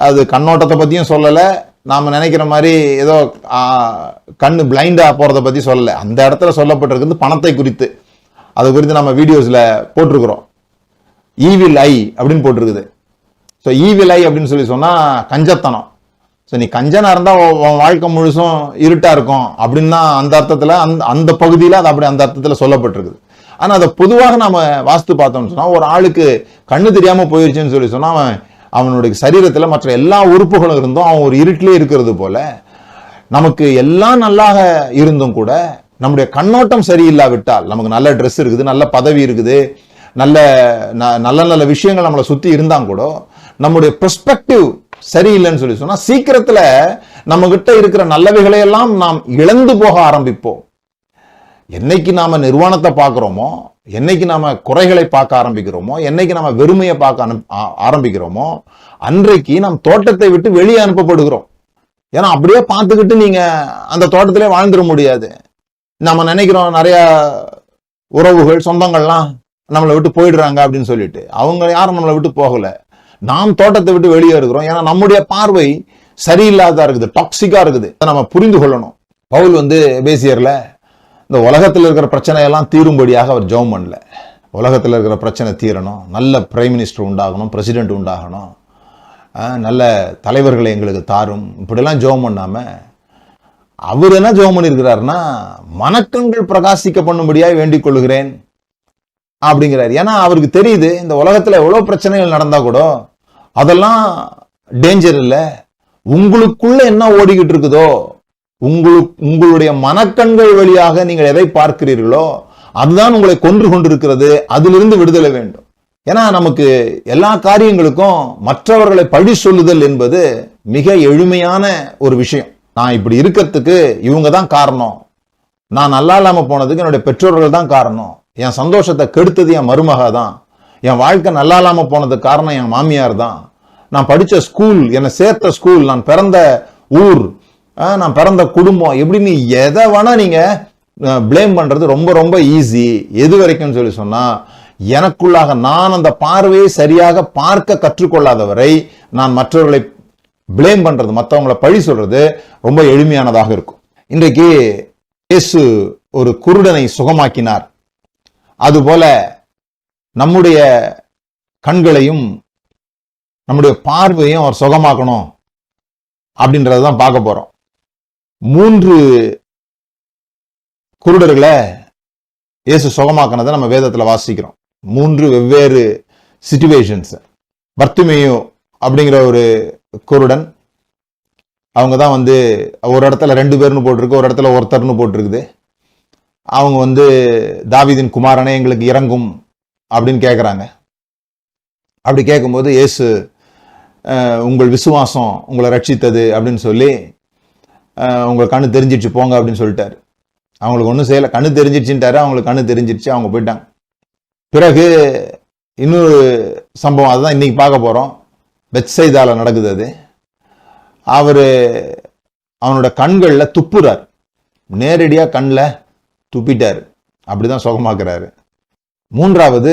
அது கண்ணோட்டத்தை பத்தியும் சொல்லல, நாம நினைக்கிற மாதிரி ஏதோ கண்ணு பிளைண்டா போறதை பத்தி சொல்லல. அந்த இடத்துல சொல்லப்பட்டிருக்கிறது பணத்தை குறித்து. அது குறித்து நம்ம வீடியோஸ்ல போட்டிருக்கிறோம். ஈவில் ஐ அப்படின்னு போட்டிருக்குது. ஸோ ஈவில் ஐ அப்படின்னு சொல்லி சொன்னா கஞ்சத்தனம். ஸோ நீ கஞ்சனா இருந்தா உன் வாழ்க்கை முழுசும் இருட்டா இருக்கும் அப்படின்னு தான் அந்த அர்த்தத்துல அந்த பகுதியில அது அப்படி அந்த அர்த்தத்துல சொல்லப்பட்டிருக்குது. ஆனா அதை பொதுவாக நாம வாஸ்து பார்த்தோம்னு சொன்னா, ஒரு ஆளுக்கு கண்ணு தெரியாம போயிருச்சுன்னு சொல்லி சொன்னா அவனுடைய சரீரத்துல மற்ற எல்லா உறுப்புகளும் இருந்தும் அவன் ஒரு இருட்டிலே இருக்கிறது போல, நமக்கு எல்லாம் நல்லாக இருந்தும் கூட நம்முடைய கண்ணோட்டம் சரியில்லாவிட்டால், நமக்கு நல்ல ட்ரெஸ் இருக்குது, நல்ல பதவி இருக்குது, நல்ல நல்ல நல்ல விஷயங்கள் நம்மளை சுத்தி இருந்தா கூட நம்முடைய பெர்ஸ்பெக்டிவ் சரியில்லைன்னு சொல்லி சொன்னா, சீக்கிரத்துல நம்ம கிட்ட இருக்கிற நல்லவைகளை எல்லாம் நாம் இழந்து போக ஆரம்பிப்போம். என்னைக்கு நாம நிர்வாணத்தை பார்க்கிறோமோ, என்னைக்கு நாம குறைகளை பார்க்க ஆரம்பிக்கிறோமோ, என்னைக்கு நாம வெறுமையை பார்க்க ஆரம்பிக்கிறோமோ, அன்றைக்கு நம் தோட்டத்தை விட்டு வெளியே அனுப்பப்படுகிறோம். ஏன்னா அப்படியே பார்த்துக்கிட்டு நீங்க அந்த தோட்டத்திலே வாழ்ந்துட முடியாது. நம்ம நினைக்கிறோம் நிறைய உறவுகள் சொந்தங்கள்லாம் நம்மளை விட்டு போயிடுறாங்க அப்படின்னு சொல்லிட்டு. அவங்க யாரும் நம்மளை விட்டு போகல, நாம் தோட்டத்தை விட்டு வெளியே இருக்கிறோம். ஏன்னா நம்முடைய பார்வை சரியில்லாததா இருக்குது, டாக்ஸிக்கா இருக்குது. நம்ம புரிந்து கொள்ளணும். பவுல் எபேசியர்ல இந்த உலகத்தில் இருக்கிற பிரச்சனையெல்லாம் தீரும்படியாக அவர் ஜெபம் பண்ணல. உலகத்தில் இருக்கிற பிரச்சனை தீரணும், நல்ல பிரைம் மினிஸ்டர் உண்டாகணும், பிரசிடென்ட் உண்டாகணும், நல்ல தலைவர்களை எங்களுக்கு தாரும், இப்படிலாம் ஜெபம் பண்ணாம அவர் என்ன ஜெபம் பண்ணியிருக்கிறாருன்னா, மனக்கண்கள் பிரகாசிக்க பண்ணும்படியாக வேண்டிக் கொள்ளுகிறேன் அப்படிங்கிறார். ஏன்னா அவருக்கு தெரியுது இந்த உலகத்துல எவ்வளவு பிரச்சனைகள் நடந்தா கூட அதெல்லாம் டேஞ்சர் இல்லை. உங்களுக்குள்ள என்ன ஓடிக்கிட்டு இருக்குதோ, உங்களுடைய மனக்கண்கள் வழியாக நீங்கள் எதை பார்க்கிறீர்களோ அதுதான் உங்களை கொன்று கொண்டிருக்கிறது. அதிலிருந்து விடுதலை வேண்டும். ஏன்னா நமக்கு எல்லா காரியங்களுக்கும் மற்றவர்களை பழி சொல்லுதல் என்பது மிக எளிமையான ஒரு விஷயம். நான் இப்படி இருக்கிறதுக்கு இவங்க தான் காரணம், நான் நல்லா இல்லாம போனதுக்கு என்னுடைய பெற்றோர்கள் தான் காரணம், என் சந்தோஷத்தை கெடுத்தது என் மருமக தான், என் வாழ்க்கை நல்லா இல்லாம போனதுக்கு காரணம் என் மாமியார் தான், நான் படிச்ச ஸ்கூல், என்னை சேர்த்த ஸ்கூல், நான் பிறந்த ஊர், நான் பிறந்த குடும்பம், எப்படி நீ எதை வேணா நீங்க பிளேம் பண்றது ரொம்ப ரொம்ப ஈஸி. எது வரைக்கும் சொல்லி சொன்னா, எனக்குள்ளாக நான் அந்த பார்வையை சரியாக பார்க்க கற்றுக்கொள்ளாதவரை நான் மற்றவர்களை பிளேம் பண்றது, மற்றவங்களை பழி சொல்றது ரொம்ப எளிமையானதாக இருக்கும். இன்றைக்கு இயேசு ஒரு குருடனை சுகமாக்கினார். அதுபோல நம்முடைய கண்களையும் நம்முடைய பார்வையும் அவர் சுகமாக்கணும் அப்படின்றதான் பார்க்க போறோம். 3 குருடர்களை இயேசு சுகமாக்கினதை நம்ம வேதத்துல வாசிக்கிறோம். 3 வெவ்வேறு சிச்சுவேஷன்ஸ். பர்த்திமேயு அப்படிங்கிற ஒரு குருடன், அவங்க தான் ஒரு இடத்துல 2 பேர்னு போட்டிருக்கு, ஒரு இடத்துல ஒருத்தர்னு போட்டிருக்குது. அவங்க தாவீதின் குமாரனே எங்களுக்கு இறங்கும் அப்படின்னு கேட்குறாங்க. அப்படி கேட்கும்போது இயேசு உங்கள் விசுவாசம் உங்களை ரட்சித்தது அப்படின்னு சொல்லி, உங்களுக்கு கண்ணு தெரிஞ்சிடுச்சு போங்க அப்படின்னு சொல்லிட்டாரு. அவங்களுக்கு ஒன்றும் செய்யலை, கண்ணு தெரிஞ்சிடுச்சுட்டாரு. அவங்களுக்கு கண்ணு தெரிஞ்சிடுச்சு, அவங்க போயிட்டாங்க. பிறகு இன்னொரு சம்பவம், அதுதான் இன்னைக்கு பார்க்க போறோம். பெத்சைதால நடக்குது அது. அவனோட கண்களில் துப்புறார், நேரடியாக கண்ணில் துப்பிட்டாரு, அப்படிதான் சுகமாக்குறாரு. மூன்றாவது,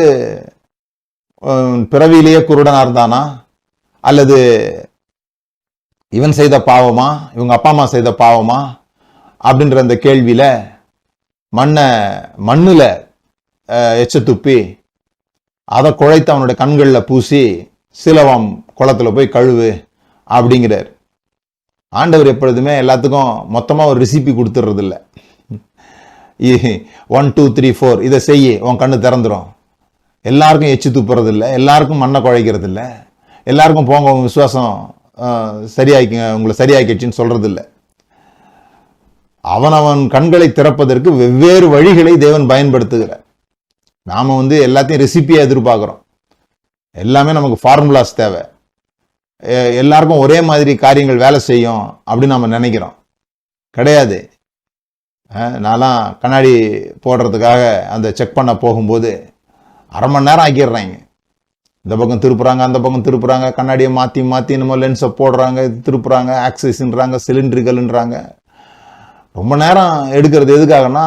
பிறவியிலேயே குருடனா இருந்தானா, அல்லது இவன் செய்த பாவமா, இவங்க அப்பா அம்மா செய்த பாவமா அப்படின்ற அந்த கேள்வியில மண்ணுல எச்ச துப்பி அதை குழைத்து அவனுடைய கண்களில் பூசி சிலவம் குளத்துல போய் கழுவு அப்படிங்கிறார். ஆண்டவர் எப்பொழுதுமே எல்லாத்துக்கும் மொத்தமா ஒரு ரெசிபி கொடுத்துடுறது இல்லை. 1 2 3 4 இதை செய்ய உன் கண்ணு திறந்துடும். எல்லாருக்கும் எச்சு துப்புறது இல்லை, எல்லாருக்கும் மண்ணை குழைக்கிறது இல்லை, எல்லாருக்கும் போங்க உங்க விசுவாசம் சரியாக்கி உங்களை சரியாக்கிடுச்சின்னு சொல்றது இல்லை. அவன் கண்களை திறப்பதற்கு வெவ்வேறு வழிகளை தேவன் பயன்படுத்துகிறார். நாம எல்லாத்தையும் ரெசிபியா எதிர்பார்க்கிறோம். எல்லாமே நமக்கு ஃபார்முலாஸ் தேவை, எல்லாருக்கும் ஒரே மாதிரி காரியங்கள் வேலை செய்யும் அப்படின்னு நம்ம நினைக்கிறோம். கிடையாது. நான்லாம் கண்ணாடி போடுறதுக்காக அந்த செக் பண்ண போகும்போது அரை மணி நேரம் ஆக்கிடுறாங்க. இந்த பக்கம் திருப்புறாங்க, அந்த பக்கம் திருப்புறாங்க, கண்ணாடியை மாற்றி மாற்றி நம்ம லென்ஸை போடுறாங்க, திருப்புறாங்க, ஆக்சிஸ்ன்றாங்க, சிலிண்ட்ரிகள்ன்றாங்க. ரொம்ப நேரம் எடுக்கிறது எதுக்காகனா,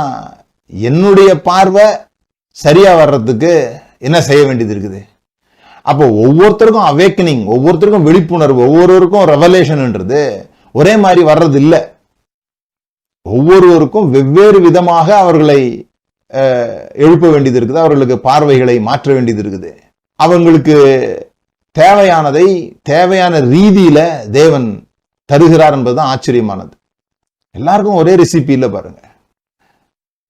என்னுடைய பார்வை சரியா வர்றதுக்கு என்ன செய்ய வேண்டியது இருக்குது. அப்போ ஒவ்வொருத்தருக்கும் அவேக்கனிங், ஒவ்வொருத்தருக்கும் விழிப்புணர்வு, ஒவ்வொருவருக்கும் ரெவலேஷன்ன்றது ஒரே மாதிரி வர்றது இல்லை. ஒவ்வொருவருக்கும் வெவ்வேறு விதமாக அவர்களை எழுப்ப வேண்டியது இருக்குது, அவர்களுக்கு பார்வைகளை மாற்ற வேண்டியது இருக்குது. அவங்களுக்கு தேவையானதை தேவையான ரீதியில தேவன் தருகிறார் என்பதுதான் ஆச்சரியமானது. எல்லாருக்கும் ஒரே ரெசிபி இல்லை பாருங்க.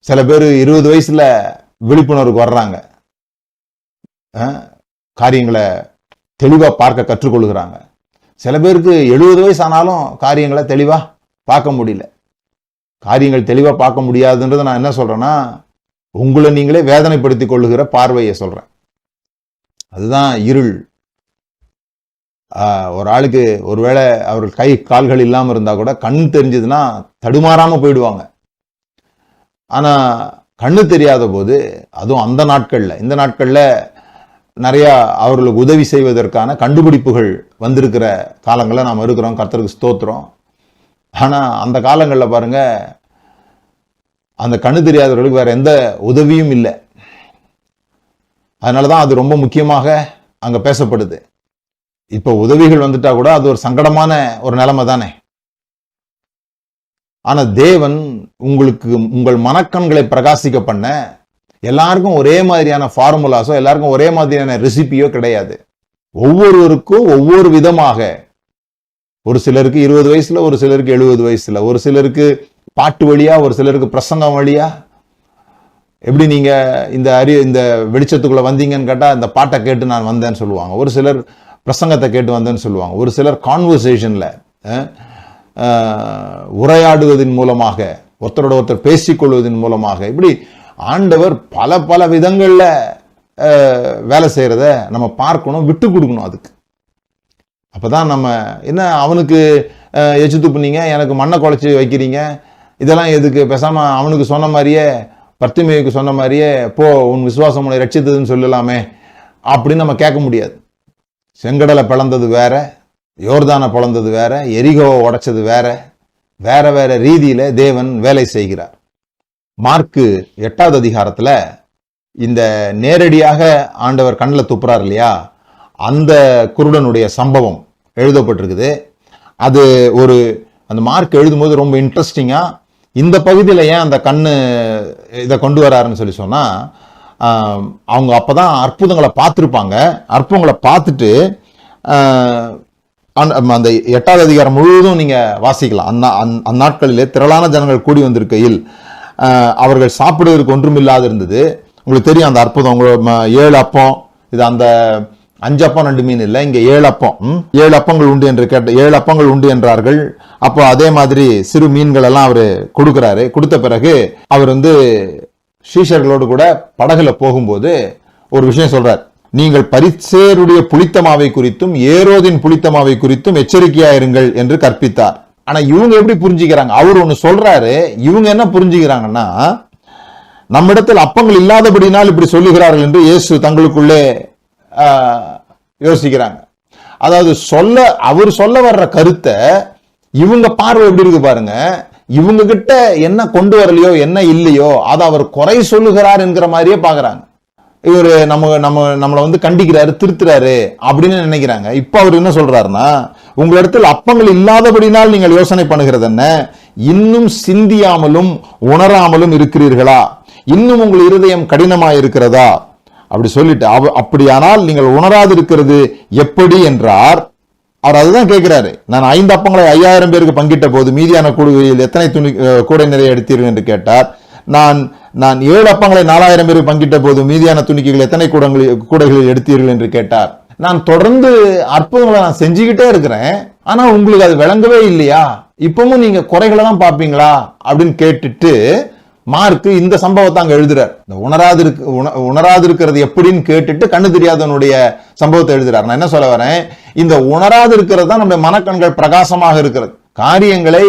சில பேர் 20 வயசுல விழிப்புணர்வுக்கு வர்றாங்க, காரியங்களை தெளிவா பார்க்க கற்றுக்கொள்கிறாங்க. சில பேருக்கு 70 வயசு ஆனாலும் காரியங்களை தெளிவா பார்க்க முடியல. காரியங்கள் தெளிவா பார்க்க முடியாதுன்றதை நான் என்ன சொல்றேன்னா, உங்களை நீங்களே வேதனைப்படுத்திக் கொள்ளுகிற பார்வையை சொல்றேன். அதுதான் இருள். ஒரு ஆளுக்கு ஒருவேளை அவர் கை கால்கள் இல்லாம இருந்தா கூட கண் தெரிஞ்சதுன்னா தடுமாறாம போயிடுவாங்க. ஆனா கண்ணு தெரியாத போது, அதுவும் அந்த நாட்கள்ல, இந்த நாட்கள்ல நிறைய அவர்களுக்கு உதவி செய்வதற்கான கண்டுபிடிப்புகள் வந்திருக்கிற காலங்களில் நாம் இருக்கிறோம். கர்த்தருக்கு ஸ்தோத்திரம். ஆனா அந்த காலங்களில் பாருங்க, அந்த கண்ணு தெரியாதவர்களுக்கு வேற எந்த உதவியும் இல்லை. அதனாலதான் அது ரொம்ப முக்கியமாக அங்க பேசப்படுது. இப்ப உதவிகள் வந்துட்டா கூட அது ஒரு சங்கடமான ஒரு நிலைமை தானே. ஆனா தேவன் உங்களுக்கு உங்கள் மனக்கண்களை பிரகாசிக்க பண்ண எல்லாருக்கும் ஒரே மாதிரியான ஃபார்முலாஸோ எல்லாருக்கும் ஒரே மாதிரியான ரெசிபியோ கிடையாது. ஒவ்வொருவருக்கும் ஒவ்வொரு விதமாக, ஒரு சிலருக்கு 20 வயசுல, ஒரு சிலருக்கு 70 வயசுல, ஒரு சிலருக்கு பாட்டு வழியா, ஒரு சிலருக்கு பிரசங்கம் வழியா. எப்படி நீங்க இந்த வெளிச்சத்துக்குள்ள வந்தீங்கன்னு கேட்டா இந்த பாட்டை கேட்டு நான் வந்தேன்னு சொல்லுவாங்க. ஒரு சிலர் பிரசங்கத்தை கேட்டு வந்தேன்னு சொல்லுவாங்க. ஒரு சிலர் கான்வர்சேஷன்ல உரையாடுவதன் மூலமாக, ஒருத்தரோட ஒருத்தர் பேசிக்கொள்வதன் மூலமாக, இப்படி ஆண்டவர் பல பல விதங்கள்ல வேலை செய்யறத நம்ம பார்க்கணும், விட்டு கொடுக்கணும். அதுக்கு அப்பதான் நம்ம என்ன, அவனுக்கு எச்சு துப்புனீங்க, எனக்கு மண்ணை குழைச்சி வைக்கிறீங்க, இதெல்லாம் எதுக்கு? பேசாம அவனுக்கு சொன்ன மாதிரியே, பர்த்திமேயுக்கு சொன்ன மாதிரியே, போ உன் விசுவாசம் உன்னை ரட்சித்ததுன்னு சொல்லலாமே அப்படின்னு நம்ம கேட்க முடியாது. செங்கடலை பிளந்தது வேற, யோர்தானை பிளந்தது வேற, எரிகோவை உடைச்சது வேற, வேற வேற ரீதியில தேவன் வேலை செய்கிறார். மார்க்கு 8வது அதிகாரத்துல இந்த நேரடியாக ஆண்டவர் கண்ணில் துப்புறார் இல்லையா, அந்த குருடனுடைய சம்பவம் எழுதப்பட்டிருக்குது. அது அந்த மார்க் எழுதும்போது ரொம்ப இன்ட்ரெஸ்டிங்கா, இந்த பகுதியில் ஏன் அந்த கண்ணு இதை கொண்டு வராருன்னு சொல்லி சொன்னா, அவங்க அப்பதான் அற்புதங்களை பார்த்துருப்பாங்க. அற்புதங்களை பார்த்துட்டு அந்த 8வது அதிகாரம் முழுவதும் நீங்க வாசிக்கலாம். அந்நாட்களிலே திரளான ஜனங்கள் கூடி வந்திருக்கையில் அவர்கள் சாப்பிடுவதற்கு ஒன்றுமில்லாது இருந்தது. உங்களுக்கு தெரியும் அந்த அற்புதம். 7 அப்பம், இது அந்த 5 அப்பம் 2 மீன் இல்லை, இங்க 7 அப்பம், 7 அப்பங்கள் உண்டு என்று கேட்ட 7 அப்பங்கள் உண்டு என்றார்கள். அப்போ அதே மாதிரி சிறு மீன்கள் எல்லாம் அவரு கொடுக்கிறாரு. கொடுத்த பிறகு அவர் சீஷர்களோடு கூட படகுல போகும்போது ஒரு விஷயம் சொல்றார். நீங்கள் பரிசேருடைய புளித்தமாவை குறித்தும் ஏரோதின் புளித்தமாவை குறித்தும் எச்சரிக்கையா இருங்கள் என்று கற்பித்தார். ஆனா இவங்க எப்படி புரிஞ்சுக்கிறாங்க? அவர் ஒண்ணு சொல்றாரு, இவங்க என்ன புரிஞ்சுக்கிறாங்கன்னா, நம்மிடத்தில் அப்பங்கள் இல்லாதபடினால் இப்படி சொல்லுகிறார்கள் என்று இயேசு தங்களுக்குள்ளே யோசிக்கிறாங்க. அதாவது அவர் சொல்ல வர்ற கருத்தை இவங்க பார்வை எப்படி இருக்கு பாருங்க. இவங்க கிட்ட என்ன கொண்டு வரலையோ, என்ன இல்லையோ, அதை அவர் குறை சொல்லுகிறார் என்கிற மாதிரியே பாக்குறாங்க. இவரு நம்மளை வந்து கண்டிக்கிறாரு, திருத்துறாரு அப்படின்னு நினைக்கிறாங்க. இப்ப அவர் என்ன சொல்றாருன்னா, உங்களிடத்தில் அப்பங்கள் இல்லாதபடினால் நீங்கள் யோசனை பண்ணுகிறது என்ன? இன்னும் சிந்தியாமலும் உணராமலும் இருக்கிறீர்களா? இன்னும் உங்கள் இருதயம் கடினமாய் இருக்கிறதா? அப்படி சொல்லிட்டு, அப்படியானால் நீங்கள் உணராது இருக்கிறது எப்படி என்றார். அவர் அதுதான் கேட்கிறாரு. நான் 5 அப்பங்களை 5000 பேருக்கு பங்கிட்ட போது மீதியான கூடையில் எத்தனை கூடை நிறைய எடுத்தீர்கள் என்று கேட்டார். நான் 7 அப்பங்களை 4000 பேருக்கு பங்கிட்ட போது மீதியான துணிக்கைகள் எத்தனை கூடைகளில் எடுத்தீர்கள் என்று கேட்டார். நான் தொடர்ந்து அற்புதங்களை நான் செஞ்சுக்கிட்டே இருக்கிறேன், ஆனா உங்களுக்கு அது விளங்கவே இல்லையா? இப்பவும் நீங்க குறைகளை தான் பார்ப்பீங்களா அப்படின்னு கேட்டுட்டு மார்க் இந்த சம்பவத்தை அங்க எழுதுறார். இந்த உணராது இருக்கிறது எப்படின்னு கேட்டுட்டு கண்ணு தெரியாதவனுடைய சம்பவத்தை எழுதுறார். நான் என்ன சொல்ல வரேன், இந்த உணராது இருக்கிறது தான் நம்முடைய மனக்கண்கள் பிரகாசமாக இருக்கிறது. காரியங்களை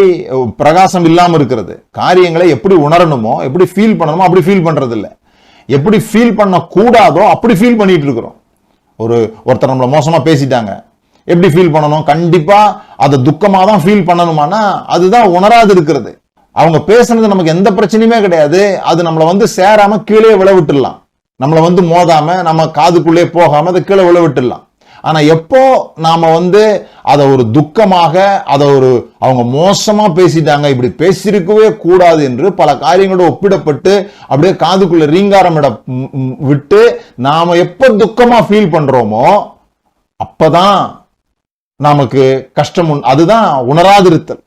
பிரகாசம் இல்லாம இருக்கிறது. காரியங்களை எப்படி உணரணுமோ, எப்படி ஃபீல் பண்ணணுமோ அப்படி ஃபீல் பண்றது இல்லை. எப்படி ஃபீல் பண்ண கூடாதோ அப்படி ஃபீல் பண்ணிட்டு இருக்கிறோம். ஒருத்தர் நம்மள மோசமா பேசிட்டாங்க, எப்படி ஃபீல் பண்ணணும்? கண்டிப்பா அதை துக்கமா தான் ஃபீல் பண்ணணுமானா அதுதான் உணராது இருக்கிறது. அவங்க பேசுனது நமக்கு எந்த பிரச்சனையுமே கிடையாது, அது நம்மளை வந்து சேராம கீழே விழவிட்டுலாம், நம்மளை வந்து மோதாம நம்ம காதுக்குள்ளே போகாம அதை கீழே விழவிட்டுலாம். ஆனா எப்போ நாம வந்து அதை ஒரு துக்கமாக, அதை அவங்க மோசமா பேசிட்டாங்க, இப்படி பேசியிருக்கவே கூடாது என்று பல காரியங்களோட ஒப்பிடப்பட்டு அப்படியே காதுக்குள்ள ரீங்காரம் விட்டு நாம எப்ப துக்கமா ஃபீல் பண்றோமோ அப்பதான் நமக்கு கஷ்டம். அதுதான் உணராதிருத்தல்.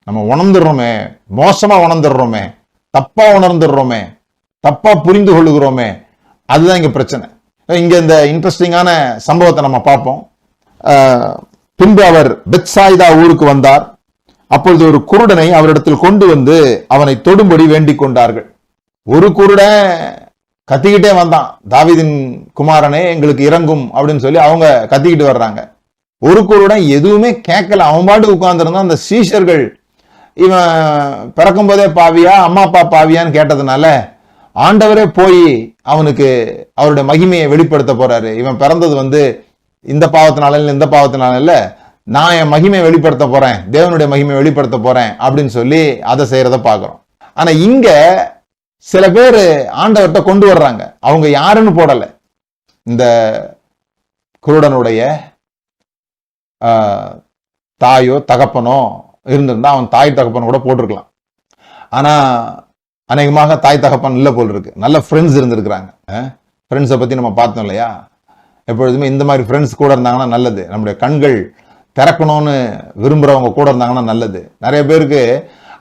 நம்ம உணர்ந்துடுறோமே, மோசமா உணர்ந்துடுறோமே, தப்பா உணர்ந்துடுறோமே, தப்பா புரிந்து கொள்ளுகிறோமே, அதுதான் இங்க பிரச்சனை. இங்க இந்த இன்ட்ரெஸ்டிங்கான சம்பவத்தை நம்ம பார்ப்போம். பின்பு அவர் பெத்சாய்தா ஊருக்கு வந்தார். அப்பொழுது ஒரு குருடனை அவரிடத்தில் கொண்டு வந்து அவனை தொடும்படி வேண்டிக் கொண்டார்கள். ஒரு குருடன் கத்திக்கிட்டே வந்தான், தாவீதின் குமாரனே எங்களுக்கு இறங்கும் அப்படின்னு சொல்லி அவங்க கத்திக்கிட்டு வர்றாங்க. ஒரு குருடன் எதுவுமே கேட்கல, அவன் பாட்டு உட்கார்ந்துருந்தான். அந்த சீஷர்கள் இவன் பிறக்கும் போதே பாவியா, அம்மா அப்பா பாவியான்னு கேட்டதுனால ஆண்டவரே போய் அவனுக்கு அவருடைய மகிமையை வெளிப்படுத்த போறாரு. இவன் பிறந்தது வந்து இந்த பாவத்தினால இல்ல, இந்த பாவத்தினால இல்ல, நான் என் மகிமையை வெளிப்படுத்த போறேன், தேவனுடைய மகிமையை வெளிப்படுத்த போறேன் அப்படின்னு சொல்லி அதை செய்யறத பாக்குறோம். ஆனா இங்க சில பேர் ஆண்டவர்கிட்ட கொண்டு வர்றாங்க, அவங்க யாருன்னு போடல. இந்த குருடனுடைய தாயோ தகப்பனோ இருந்திருந்தா அவன் தாய் தகப்பன் கூட போட்டிருக்கலாம். ஆனா அநேகமாக தாய் தகப்பன் இல்லை போல் இருக்கு. நல்ல ஃப்ரெண்ட்ஸ் இருந்திருக்கிறாங்க. ஃப்ரெண்ட்ஸை பத்தி நம்ம பார்த்தோம் இல்லையா? எப்பொழுதுமே இந்த மாதிரி ஃப்ரெண்ட்ஸ் கூட இருந்தாங்கன்னா நல்லது. நம்முடைய கண்கள் திறக்கணும்னு விரும்புறவங்க கூட இருந்தாங்கன்னா நல்லது. நிறைய பேருக்கு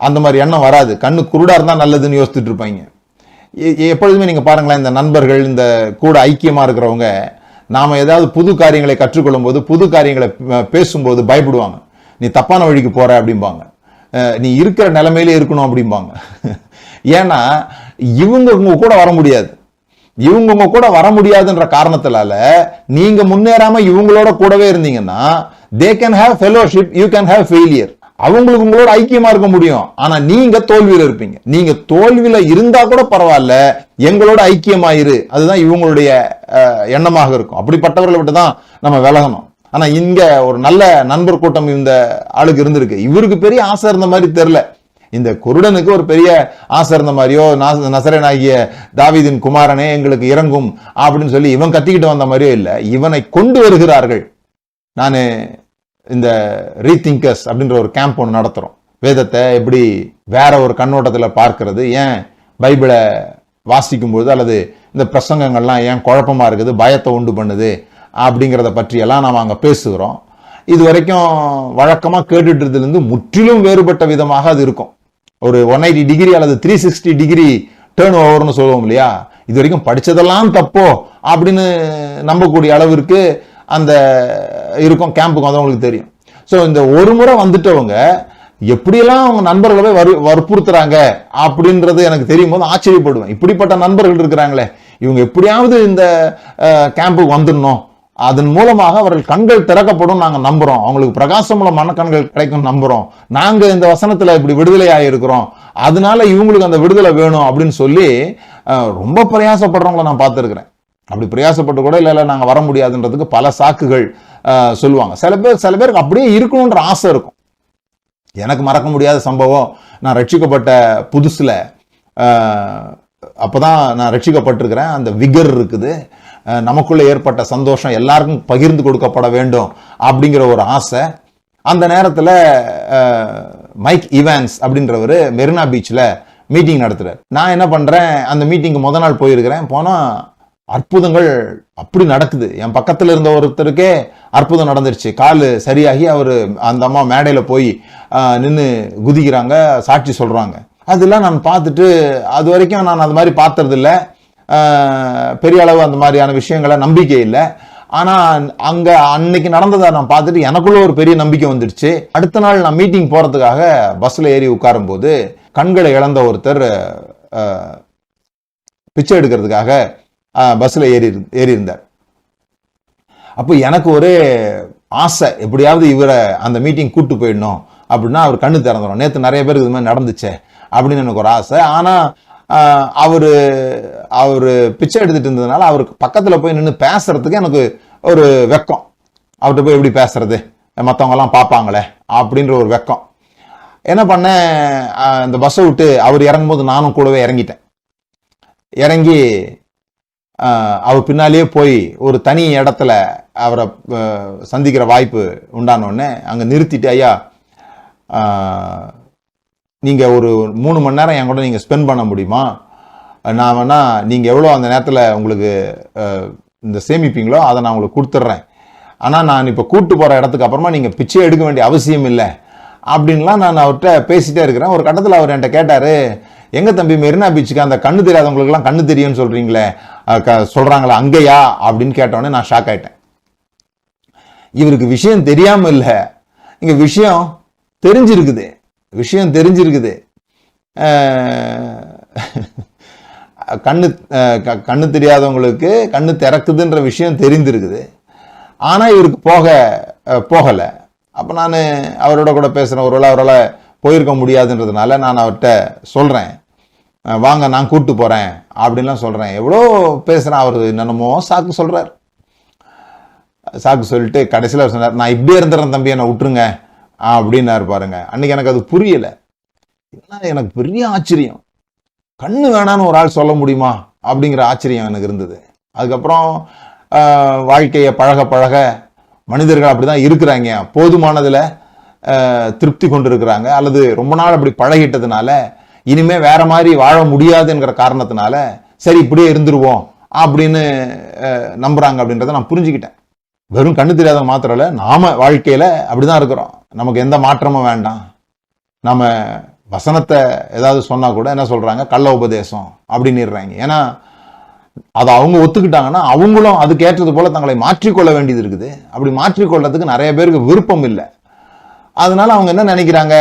அந்த மாதிரி எண்ணம் வராது, கண்ணு குருடா இருந்தா நல்லதுன்னு யோசிச்சுட்டு இருப்பாங்க. எப்பொழுதுமே நீங்க பாருங்களேன், இந்த நண்பர்கள், இந்த கூட ஐக்கியமா இருக்கிறவங்க, நாம ஏதாவது புது காரியங்களை கற்றுக்கொள்ளும் போது, புது காரியங்களை பேசும்போது பயப்படுவாங்க. நீ தப்பான வழிக்கு போற அப்படிம்பாங்க, நீ இருக்கிற நிலைமையிலே இருக்கணும் அப்படிம்பாங்க. ஏன்னா இவங்க உங்க கூட வர முடியாது. இவங்க உங்க கூட வர முடியாதுன்ற காரணத்தினால நீங்க முன்னேறாம இவங்களோட கூடவே இருந்தீங்கன்னா they can have fellowship, you can have failure. அவங்களுக்கு உங்களோட ஐக்கியமா இருக்க முடியும், ஆனா நீங்க தோல்வியில இருப்பீங்க. நீங்க தோல்வியில இருந்தா கூட பரவாயில்ல, எங்களோட ஐக்கியமாயிரு, அதுதான் இவங்களுடைய எண்ணமாக இருக்கும். அப்படிப்பட்டவர்களை விட்டு தான் நம்ம விலகணும். ஆனா இங்க ஒரு நல்ல நண்பர் கூட்டம் இந்த ஆளுக்கு இருந்திருக்கு. இவருக்கு பெரிய ஆசை இருந்த மாதிரி தெரியல. இந்த குருடனுக்கு ஒரு பெரிய ஆசை இருந்த மாதிரியோ, நசரேயனாகிய தாவீதின் குமாரனே எங்களுக்கு இறங்கும் அப்படின்னு சொல்லி இவன் கத்திக்கிட்டு வந்த மாதிரியோ இல்லை. இவனை கொண்டு வருகிறார்கள். நான் இந்த ரீதிங்கர்ஸ் அப்படின்ற ஒரு கேம்ப் ஒன்று நடத்துறோம். வேதத்தை எப்படி வேற ஒரு கண்ணோட்டத்தில் பார்க்கிறது, ஏன் பைபிளை வாசிக்கும்போது அல்லது இந்த பிரசங்கங்கள்லாம் ஏன் குழப்பமா இருக்குது, பயத்தை உண்டு பண்ணுது அப்படிங்கிறத பற்றியெல்லாம் நாம் அங்கே பேசுகிறோம். இது வரைக்கும் வழக்கமாக கேட்டுட்டு முற்றிலும் வேறுபட்ட விதமாக அது இருக்கும். ஒரு 180 டிகிரி அல்லது 360 டிகிரி டேர்ன் ஓவர்னு சொல்லுவோம் இல்லையா? இது வரைக்கும் படிச்சதெல்லாம் தப்போ அப்படின்னு நம்பக்கூடிய அளவிற்கு அந்த இருக்கும். கேம்புக்கு வந்தவங்களுக்கு தெரியும். ஸோ இந்த ஒரு முறை வந்துட்டவங்க எப்படியெல்லாம் அவங்க நண்பர்களை வற்புறுத்துறாங்க அப்படின்றது எனக்கு தெரியும் போது ஆச்சரியப்படுவேன். இப்படிப்பட்ட நண்பர்கள் இருக்கிறாங்களே, இவங்க எப்படியாவது இந்த கேம்புக்கு வந்துடணும், அதன் மூலமாக அவர்கள் கண்கள் திறக்கப்படும் நாங்க நம்புறோம், அவங்களுக்கு பிரகாசமுள்ள மனக்கண்கள் கிடைக்கும் நம்புறோம், நாங்க இந்த வசனத்துல இப்படி விடுதலை ஆகிருக்கிறோம், அதனால இவங்களுக்கு அந்த விடுதலை வேணும் அப்படின்னு சொல்லி ரொம்ப பிரயாசப்படுறவங்களை நான் பார்த்துருக்கிறேன். அப்படி பிரயாசப்பட்டு கூட இல்ல நாங்க வர முடியாதுன்றதுக்கு பல சாக்குகள் சொல்லுவாங்க. சில பேருக்கு அப்படியே இருக்கணும்ன்ற ஆசை இருக்கும். எனக்கு மறக்க முடியாத சம்பவம், நான் ரட்சிக்கப்பட்ட புதுசுல அப்பதான் நான் ரட்சிக்கப்பட்டிருக்கிறேன், அந்த விகர் இருக்குது, நமக்குள்ள ஏற்பட்ட சந்தோஷம் எல்லாருக்கும் பகிர்ந்து கொடுக்கப்பட வேண்டும் அப்படிங்கிற ஒரு ஆசை. அந்த நேரத்தில் மைக் ஈவான்ஸ் அப்படின்றவர் மெரினா பீச்சில் மீட்டிங் நடத்துறாரு. நான் என்ன பண்றேன், அந்த மீட்டிங்கு முத நாள் போயிருக்கிறேன். போனா அற்புதங்கள் அப்படி நடக்குது. என் பக்கத்துல இருந்த ஒருத்தருக்கே அற்புதம் நடந்துருச்சு. கால் சரியாகி அவர் அந்த அம்மா மேடையில போய் நின்று குதிக்கிறாங்க, சாட்சி சொல்றாங்க. அதெல்லாம் நான் பார்த்துட்டு, அது வரைக்கும் நான் அது மாதிரி பார்த்தது இல்லை, பெரிய அளவு அந்த மாதிரியான விஷயங்களை நம்பிக்கை இல்லை. ஆனா அங்க அன்னைக்கு நடந்ததை நான் பார்த்துட்டு எனக்குள்ள ஒரு பெரிய நம்பிக்கை வந்துடுச்சு. அடுத்த நாள் நான் மீட்டிங் போறதுக்காக பஸ்ல ஏறி உட்காரும் போது கண்களை இழந்த ஒருத்தர் பிச்சை எடுக்கிறதுக்காக பஸ்ல ஏறி இருந்தார். அப்போ எனக்கு ஒரே ஆசை, எப்படியாவது இவரை அந்த மீட்டிங் கூட்டு போயிடணும் அப்படின்னா அவர் கண்ணு திறந்துடும். நேற்று நிறைய பேருக்கு இது மாதிரி நடந்துச்சே அப்படின்னு எனக்கு ஒரு ஆசை. ஆனா அவரு பிச்சை எடுத்துட்டு இருந்ததுனால அவருக்கு பக்கத்துல போய் நின்று பேசுறதுக்கு எனக்கு ஒரு வெக்கம். அவர்கிட்ட போய் எப்படி பேசுறது, மற்றவங்க எல்லாம் பார்ப்பாங்களே அப்படின்ற ஒரு வெக்கம். என்ன பண்ணேன், இந்த பஸ்ஸை விட்டு அவர் இறங்கும்போது நானும் கூடவே இறங்கிட்டேன். இறங்கி அவர் பின்னாலேயே போய் ஒரு தனி இடத்துல அவரை சந்திக்கிற வாய்ப்பு உண்டானோடனே அங்கே நிறுத்திட்டு, ஐயா நீங்கள் ஒரு 3 மணி நேரம் என் கூட நீங்கள் ஸ்பெண்ட் பண்ண முடியுமா, நான் வேணா நீங்கள் எவ்வளோ அந்த நேரத்தில் உங்களுக்கு இந்த சேமிப்பீங்களோ அதை நான் உங்களுக்கு கொடுத்துட்றேன், ஆனால் நான் இப்போ கூட்டு போகிற இடத்துக்கு அப்புறமா நீங்கள் பிச்சை எடுக்க வேண்டிய அவசியம் இல்லை அப்படின்லாம் நான் அவர்கிட்ட பேசிட்டே இருக்கிறேன். ஒரு கட்டத்தில் அவர் என்கிட்ட கேட்டார், எங்க தம்பி மெரினா பீச்சுக்கு அந்த கண்ணு தெரியாதவங்களுக்குலாம் கண்ணு தெரியும்னு சொல்றீங்களே, சொல்றாங்களா அங்கேயா அப்படின்னு கேட்டோடனே நான் ஷாக் ஆயிட்டேன். இவருக்கு விஷயம் தெரியாம இல்லை, இங்க விஷயம் தெரிஞ்சிருக்குது. கண்ணு தெரியாதவங்களுக்கு கண்ணு திறக்குதுன்ற விஷயம் தெரிந்திருக்குது. ஆனா இவருக்கு போகல. அப்ப நான் அவரோட கூட பேசுறேன். ஒருவேளை அவரால் போயிருக்க முடியாதுன்றதுனால நான் அவர்கிட்ட சொல்றேன், வாங்க நான் கூட்டு போறேன் அப்படின்லாம் சொல்றேன். எவ்வளோ பேசுறேன், அவர் என்னென்னமோ சாக்கு சொல்றார். சாக்கு சொல்லிட்டு கடைசியில் அவர் சொன்னார், நான் இப்படியே இருந்துறேன் தம்பி, என்னை விட்டுருங்க அப்படின்னாரு. பாருங்க, அன்னைக்கு எனக்கு அது புரியல. எனக்கு பெரிய ஆச்சரியம், கண்ணு வேணான்னு ஒரு ஆள் சொல்ல முடியுமா அப்படிங்கிற ஆச்சரியம் எனக்கு இருந்தது. அதுக்கப்புறம் வாழ்க்கையை பழக பழக மனிதர்கள் அப்படிதான் இருக்கிறாங்க, போதுமானதுல திருப்தி கொண்டு இருக்கிறாங்க, அல்லது ரொம்ப நாள் அப்படி பழகிட்டதுனால இனிமே வேற மாதிரி வாழ முடியாதுங்கிற காரணத்தினால சரி இப்படியே இருந்துருவோம் அப்படின்னு நம்புறாங்க அப்படின்றத நான் புரிஞ்சுக்கிட்டேன். வெறும் கண்ணு தெரியாத மாத்திரம் இல்ல, நாம வாழ்க்கையில அப்படிதான் இருக்கிறோம். நமக்கு எந்த மாற்றமும் வேண்டாம். நம்ம வசனத்தை ஏதாவது சொன்னா கூட என்ன சொல்றாங்க, கள்ள உபதேசம் அப்படின்னுறாங்க. ஏன்னா அதை அவங்க ஒத்துக்கிட்டாங்கன்னா அவங்களும் அதுக்கு ஏற்றது போல தங்களை மாற்றிக்கொள்ள வேண்டியது இருக்குது. அப்படி மாற்றிக்கொள்றதுக்கு நிறைய பேருக்கு விருப்பம் இல்லை. அதனால அவங்க என்ன நினைக்கிறாங்க,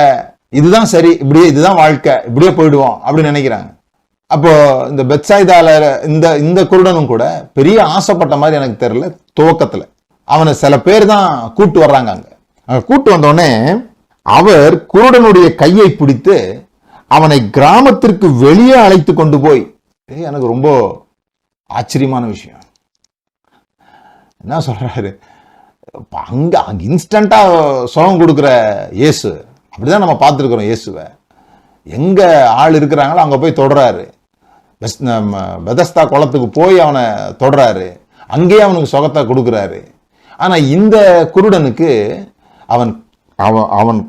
இதுதான் சரி, இப்படியே இதுதான் வாழ்க்கை, இப்படியே போயிடுவோம் அப்படின்னு நினைக்கிறாங்க. அப்போ இந்த பெத்சாய்தால இந்த குருடனும் கூட பெரிய ஆசைப்பட்ட மாதிரி எனக்கு தெரியல. துவக்கத்துல அவனை சில பேர் தான் கூட்டு வர்றாங்க. அங்க கூட்டு வந்தோடனே அவர் குருடனுடைய கையை பிடித்து அவனை கிராமத்திற்கு வெளியே அழைத்து கொண்டு போய், எனக்கு ரொம்ப ஆச்சரியமான விஷயம். என்ன சொல்றாரு, அங்க இன்ஸ்டன்டா சுகம் கொடுக்கிற இயேசு, அப்படிதான் நம்ம பார்த்துருக்கிறோம். இயேசுவை எங்க ஆள் இருக்கிறாங்களோ அங்க போய் தொடுறாரு. பெதஸ்தா குளத்துக்கு போய் அவனை தொடுறாரு, அங்கேயே அவனுக்கு சுகத்தை கொடுக்குறாரு. ஆனா இந்த குருடனுக்கு அவன்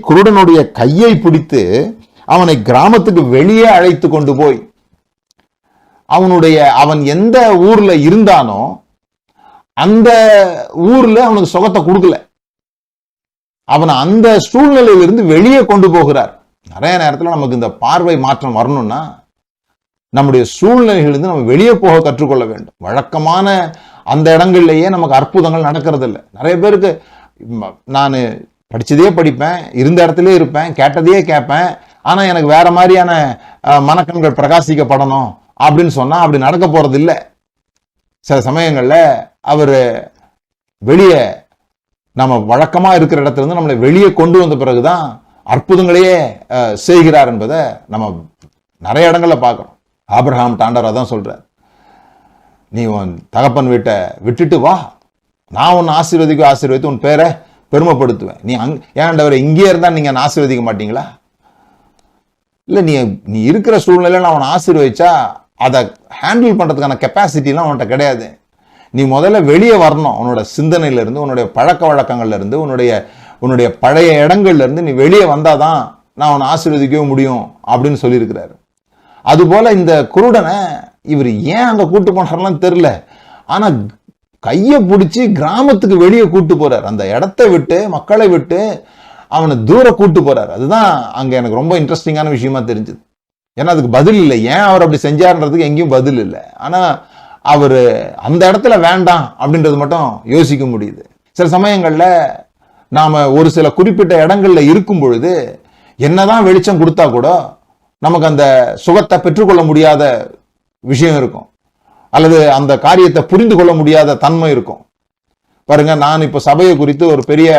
குருடனுடைய கையை பிடித்து அவனை கிராமத்துக்கு வெளியே அழைத்து கொண்டு போய் அவன் எந்த ஊர்ல இருந்தானோ அந்த ஊர்ல அவனுக்கு சுகத்தை கொடுக்கல, அவனை அந்த சூழ்நிலையிலிருந்து வெளியே கொண்டு போகிறார். நிறைய நேரத்தில் நமக்கு இந்த பார்வை மாற்றம் வரணும்னா நம்முடைய சூழ்நிலைகளிலிருந்து நம்ம வெளியே போக கற்றுக்கொள்ள வேண்டும். வழக்கமான அந்த இடங்கள்லயே நமக்கு அற்புதங்கள் நடக்கிறது இல்லை. நிறைய பேருக்கு நான் படிச்சதே படிப்பேன், இருந்த இடத்துலயே இருப்பேன், கேட்டதையே கேட்பேன், ஆனா எனக்கு வேற மாதிரியான மனக்கண்கள் பிரகாசிக்கப்படணும் அப்படின்னு சொன்னா அப்படி நடக்க போறது இல்லை. சில சமயங்கள்ல அவர் வெளியே நம்ம வழக்கமா இருக்கிற இடத்துல இருந்து நம்மளை வெளியே கொண்டு வந்த பிறகுதான் அற்புதங்களையே செய்கிறார் என்பதை நம்ம நிறைய இடங்கள்ல பார்க்கிறோம். ஆபிரகாம் ஆண்டவர் அதான் சொல்றார், நீ உன் தகப்பன் வீட்டை விட்டுட்டு வா, நான் உன்னை ஆசீர்வதித்து உன் பேரை பெருமைப்படுத்துவேன். நீ ஏன்டவரை இங்கே இருந்தா நீங்க ஆசீர்வதிக்க மாட்டீங்களா? இல்ல, நீ இருக்கிற சூழ்நிலையில நான் அவனை ஆசீர்வதிச்சா அதை ஹேண்டில் பண்ணுறதுக்கான கெப்பாசிட்டிலாம் அவன்கிட்ட கிடையாது. நீ முதல்ல வெளியே வரணும். உன்னோட சிந்தனையிலேருந்து, உன்னுடைய பழக்க வழக்கங்கள்லேருந்து, உன்னுடைய பழைய இடங்கள்லேருந்து நீ வெளியே வந்தால் தான் நான் அவனை ஆசீர்வதிக்கவே முடியும் அப்படின்னு சொல்லியிருக்கிறாரு. அதுபோல் இந்த குருடனை இவர் ஏன் அங்கே கூட்டு போனார்லாம் தெரில, ஆனால் கையை பிடிச்சி கிராமத்துக்கு வெளியே கூட்டு போகிறார். அந்த இடத்த விட்டு, மக்களை விட்டு அவனை தூரம் கூட்டு போகிறார். அதுதான் அங்கே எனக்கு ரொம்ப இன்ட்ரெஸ்டிங்கான விஷயமா தெரிஞ்சுது. ஏன்னா அதுக்கு பதில் இல்லை. ஏன் அவர் அப்படி செஞ்சார்ன்றதுக்கு எங்கேயும் பதில் இல்லை. ஆனால் அவர் அந்த இடத்துல வேண்டாம் அப்படின்றது மட்டும் யோசிக்க முடியுது. சில சமயங்களில் நாம் ஒரு சில குறிப்பிட்ட இடங்களில் இருக்கும் பொழுது என்னதான் வெளிச்சம் கொடுத்தா கூட நமக்கு அந்த சுகத்தை பெற்றுக்கொள்ள முடியாத விஷயம் இருக்கும், அல்லது அந்த காரியத்தை புரிந்து கொள்ள முடியாத தன்மை இருக்கும். பாருங்க, நான் இப்போ சபையை குறித்து ஒரு பெரிய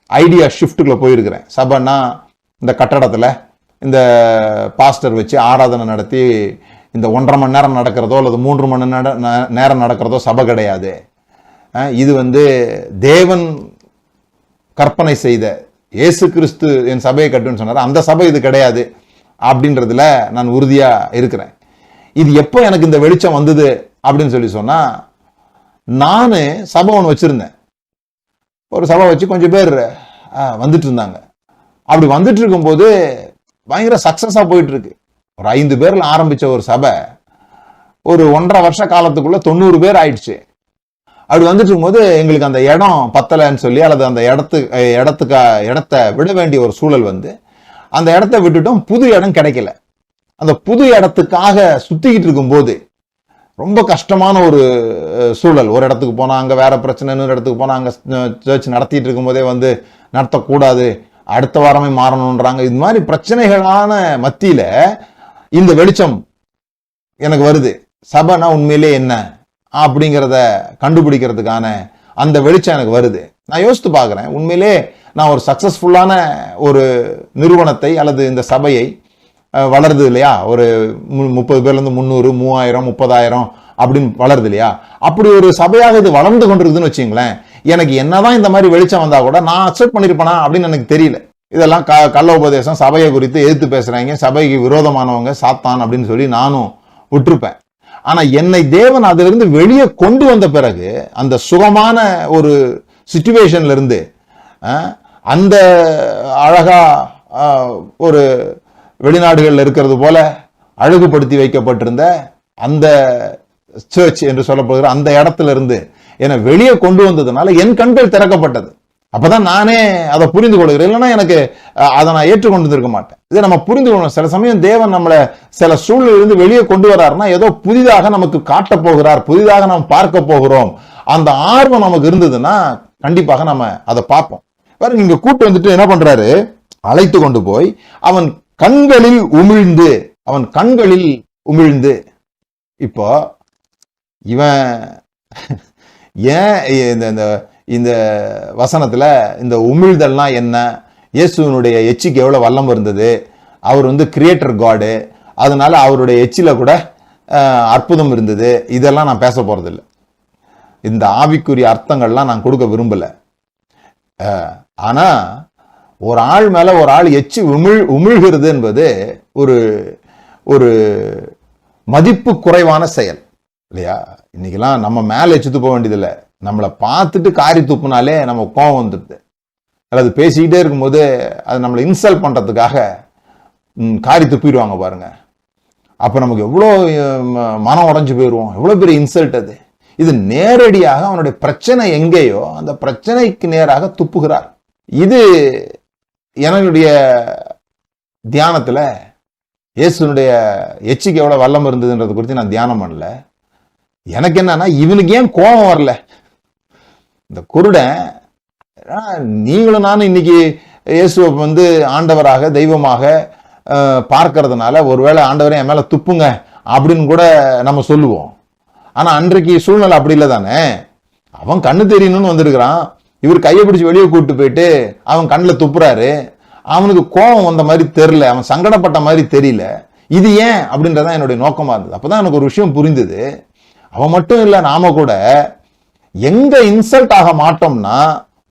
ஐடியா ஷிஃப்ட்டுக்குள்ள போயிருக்கிறேன். சபைன்னா இந்த கட்டடத்தில் இந்த பாஸ்டர் வச்சு ஆராதனை நடத்தி இந்த 1.5 மணி நேரம் நடக்கிறதோ அல்லது 3 மணி நேரம் நடக்கிறதோ சபை கிடையாது. இது தேவன் கற்பனை செய்த, இயேசு கிறிஸ்து என் சபையை கட்டுன்னு சொன்னார், அந்த சபை இது கிடையாது அப்படின்றதுல நான் உறுதியா இருக்கிறேன். இது எப்போ எனக்கு இந்த வெளிச்சம் வந்தது அப்படின்னு சொன்னா, நான் சபை ஒன்று வச்சிருந்தேன். ஒரு சபை வச்சு கொஞ்சம் பேர் வந்துட்டு இருந்தாங்க. அப்படி வந்துட்டு இருக்கும்போது பயங்கர சக்சஸா போயிட்டு இருக்கு. ஒரு 5 பேர்ல ஆரம்பிச்ச ஒரு சபை ஒரு 1.5 வருஷ காலத்துக்குள்ள 90 பேர் ஆயிடுச்சு. அப்படி வந்துட்டு இருக்கும்போது எங்களுக்கு அந்த இடம் பத்தலைன்னு சொல்லி, அல்லது அந்த இடத்த விட வேண்டிய ஒரு சூழல் அந்த இடத்த விட்டுட்டோம். புது இடம் கிடைக்கல. அந்த புது இடத்துக்காக சுத்திக்கிட்டு இருக்கும்போது ரொம்ப கஷ்டமான ஒரு சூழல். ஒரு இடத்துக்கு போனா அங்க வேற பிரச்சனை, இன்னொரு இடத்துக்கு போனா அங்க சர்ச் நடத்திட்டு இருக்கும்போதே நடத்தக்கூடாது, அடுத்த வாரமே மாறணும்ன்றாங்க. இது மாதிரி பிரச்சனைகளான மத்தியில இந்த வெளிச்சம் எனக்கு வருது. சபைனா உண்மையிலே என்ன அப்படிங்கிறத கண்டுபிடிக்கிறதுக்கான அந்த வெளிச்சம் எனக்கு வருது. நான் யோசித்து பார்க்குறேன், உண்மையிலே நான் ஒரு சக்சஸ்ஃபுல்லான ஒரு நிறுவனத்தை அல்லது இந்த சபையை வளருது இல்லையா, ஒரு 30 பேர்லேருந்து 300, 3000, 30,000 அப்படின்னு வளருது இல்லையா, அப்படி ஒரு சபையாக இது வளர்ந்து கொண்டிருக்குதுன்னு வச்சுங்களேன். எனக்கு என்னதான் இந்த மாதிரி வெளிச்சம் வந்தா கூட நான் அக்செப்ட் பண்ணிருப்பேனா அப்படின்னு எனக்கு தெரியல. இதெல்லாம் கள்ள உபதேசம், சபையை குறித்து எதிர்த்து பேசுறாங்க, சபைக்கு விரோதமானவங்க, சாத்தான் அப்படின்னு சொல்லி நானும் விட்டுருப்பேன். ஆனா என்னை தேவன் அதிலிருந்து வெளியே கொண்டு வந்த பிறகு, அந்த சுகமான ஒரு சிச்சுவேஷன்ல இருந்து அந்த அழகா ஒரு வெளிநாடுகளில் இருக்கிறது போல அழகுபடுத்தி வைக்கப்பட்டிருந்த அந்த சர்ச் என்று சொல்லப்படுகிற அந்த இடத்துல இருந்து என்னை வெளியே கொண்டு வந்ததுனால என் கண்கள் திறக்கப்பட்டது. அப்பதான் நானே அதை புரிந்து கொள்கிறேன். இல்லைன்னா எனக்கு அதை நான் ஏற்றுக்கொண்டு இருக்க மாட்டேன். இதை நம்ம புரிந்து கொள்ளணும். சில சமயம் தேவன் நம்மளை சில சூழ்நிலிருந்து வெளியே கொண்டு வர்றாருன்னா ஏதோ புதிதாக நமக்கு காட்ட போகிறார், புதிதாக நாம் பார்க்க போகிறோம். அந்த ஆர்வம் நமக்கு இருந்ததுன்னா கண்டிப்பாக நம்ம அதை பார்ப்போம். வேற நீங்க கூட்டு வந்துட்டு என்ன பண்றாரு, அழைத்து கொண்டு போய் அவன் கண்களில் உமிழ்ந்து இப்போ இவன் ஏன் இந்த வசனத்துல இந்த உமிழ்தல்னா என்ன, இயேசுனுடைய எச்சிக்கு எவ்வளவு வல்லம் இருந்தது, அவர் கிரியேட்டர் காடு, அதனால அவருடைய எச்சில கூட அற்புதம் இருந்தது, இதெல்லாம் நான் பேச போறதில்லை. இந்த ஆவிக்குரிய அர்த்தங்கள்லாம் நான் கொடுக்க விரும்பல. ஆனா ஒரு ஆள் மேல ஒரு ஆள் எச்சி உமிழ்கிறது என்பது ஒரு மதிப்பு குறைவான செயல் இல்லையா. இன்னைக்கெல்லாம் நம்ம மேல எச்சு துப்ப வேண்டியதில்லை, நம்மளை பார்த்துட்டு காரி துப்புனாலே நம்ம கோவம் வந்துடுது. அல்லது பேசிக்கிட்டே இருக்கும்போது அது நம்மளை இன்சல்ட் பண்றதுக்காக காரி துப்பிடுவாங்க பாருங்க. அப்ப நமக்கு எவ்வளோ மனம் உடைஞ்சு போயிடுவோம், எவ்வளவு பெரிய இன்சல்ட் அது. இது நேரடியாக அவனுடைய பிரச்சனை எங்கேயோ அந்த பிரச்சனைக்கு நேராக துப்புகிறார். இது என்னுடைய தியானத்துல இயேசுனுடைய எச்சிக்கு எவ்வளவு வல்லம் இருந்ததுன்றது குறித்து நான் தியானம் பண்ணல. எனக்கு என்னன்னா, இவனுக்கு ஏன் கோபம் வரல? இந்த குருடன், நீங்களும் நானும் இன்னைக்கு இயேசுவை ஆண்டவராக தெய்வமாக பார்க்கறதுனால ஒருவேளை ஆண்டவரே என் மேல துப்புங்க அப்படின்னு கூட நம்ம சொல்லுவோம். ஆனா அன்றைக்கு சூழ்நிலை அப்படி இல்லை தானே. அவன் கண்ணு தெரியணும்னு வந்திருக்கிறான், இவர் கையை பிடிச்சி வெளியே கூப்பிட்டு போயிட்டு அவன் கண்ணில் துப்புறாரு. அவனுக்கு கோபம் வந்த மாதிரி தெரியல, அவன் சங்கடப்பட்ட மாதிரி தெரியல. இது ஏன் அப்படின்றதான் என்னுடைய நோக்கமா இருந்தது. அப்பதான் எனக்கு ஒரு விஷயம் புரிந்தது. அவன் மட்டும் இல்ல, நாம கூட எங்க இன்சல்ட் ஆக மாட்டோம்னா,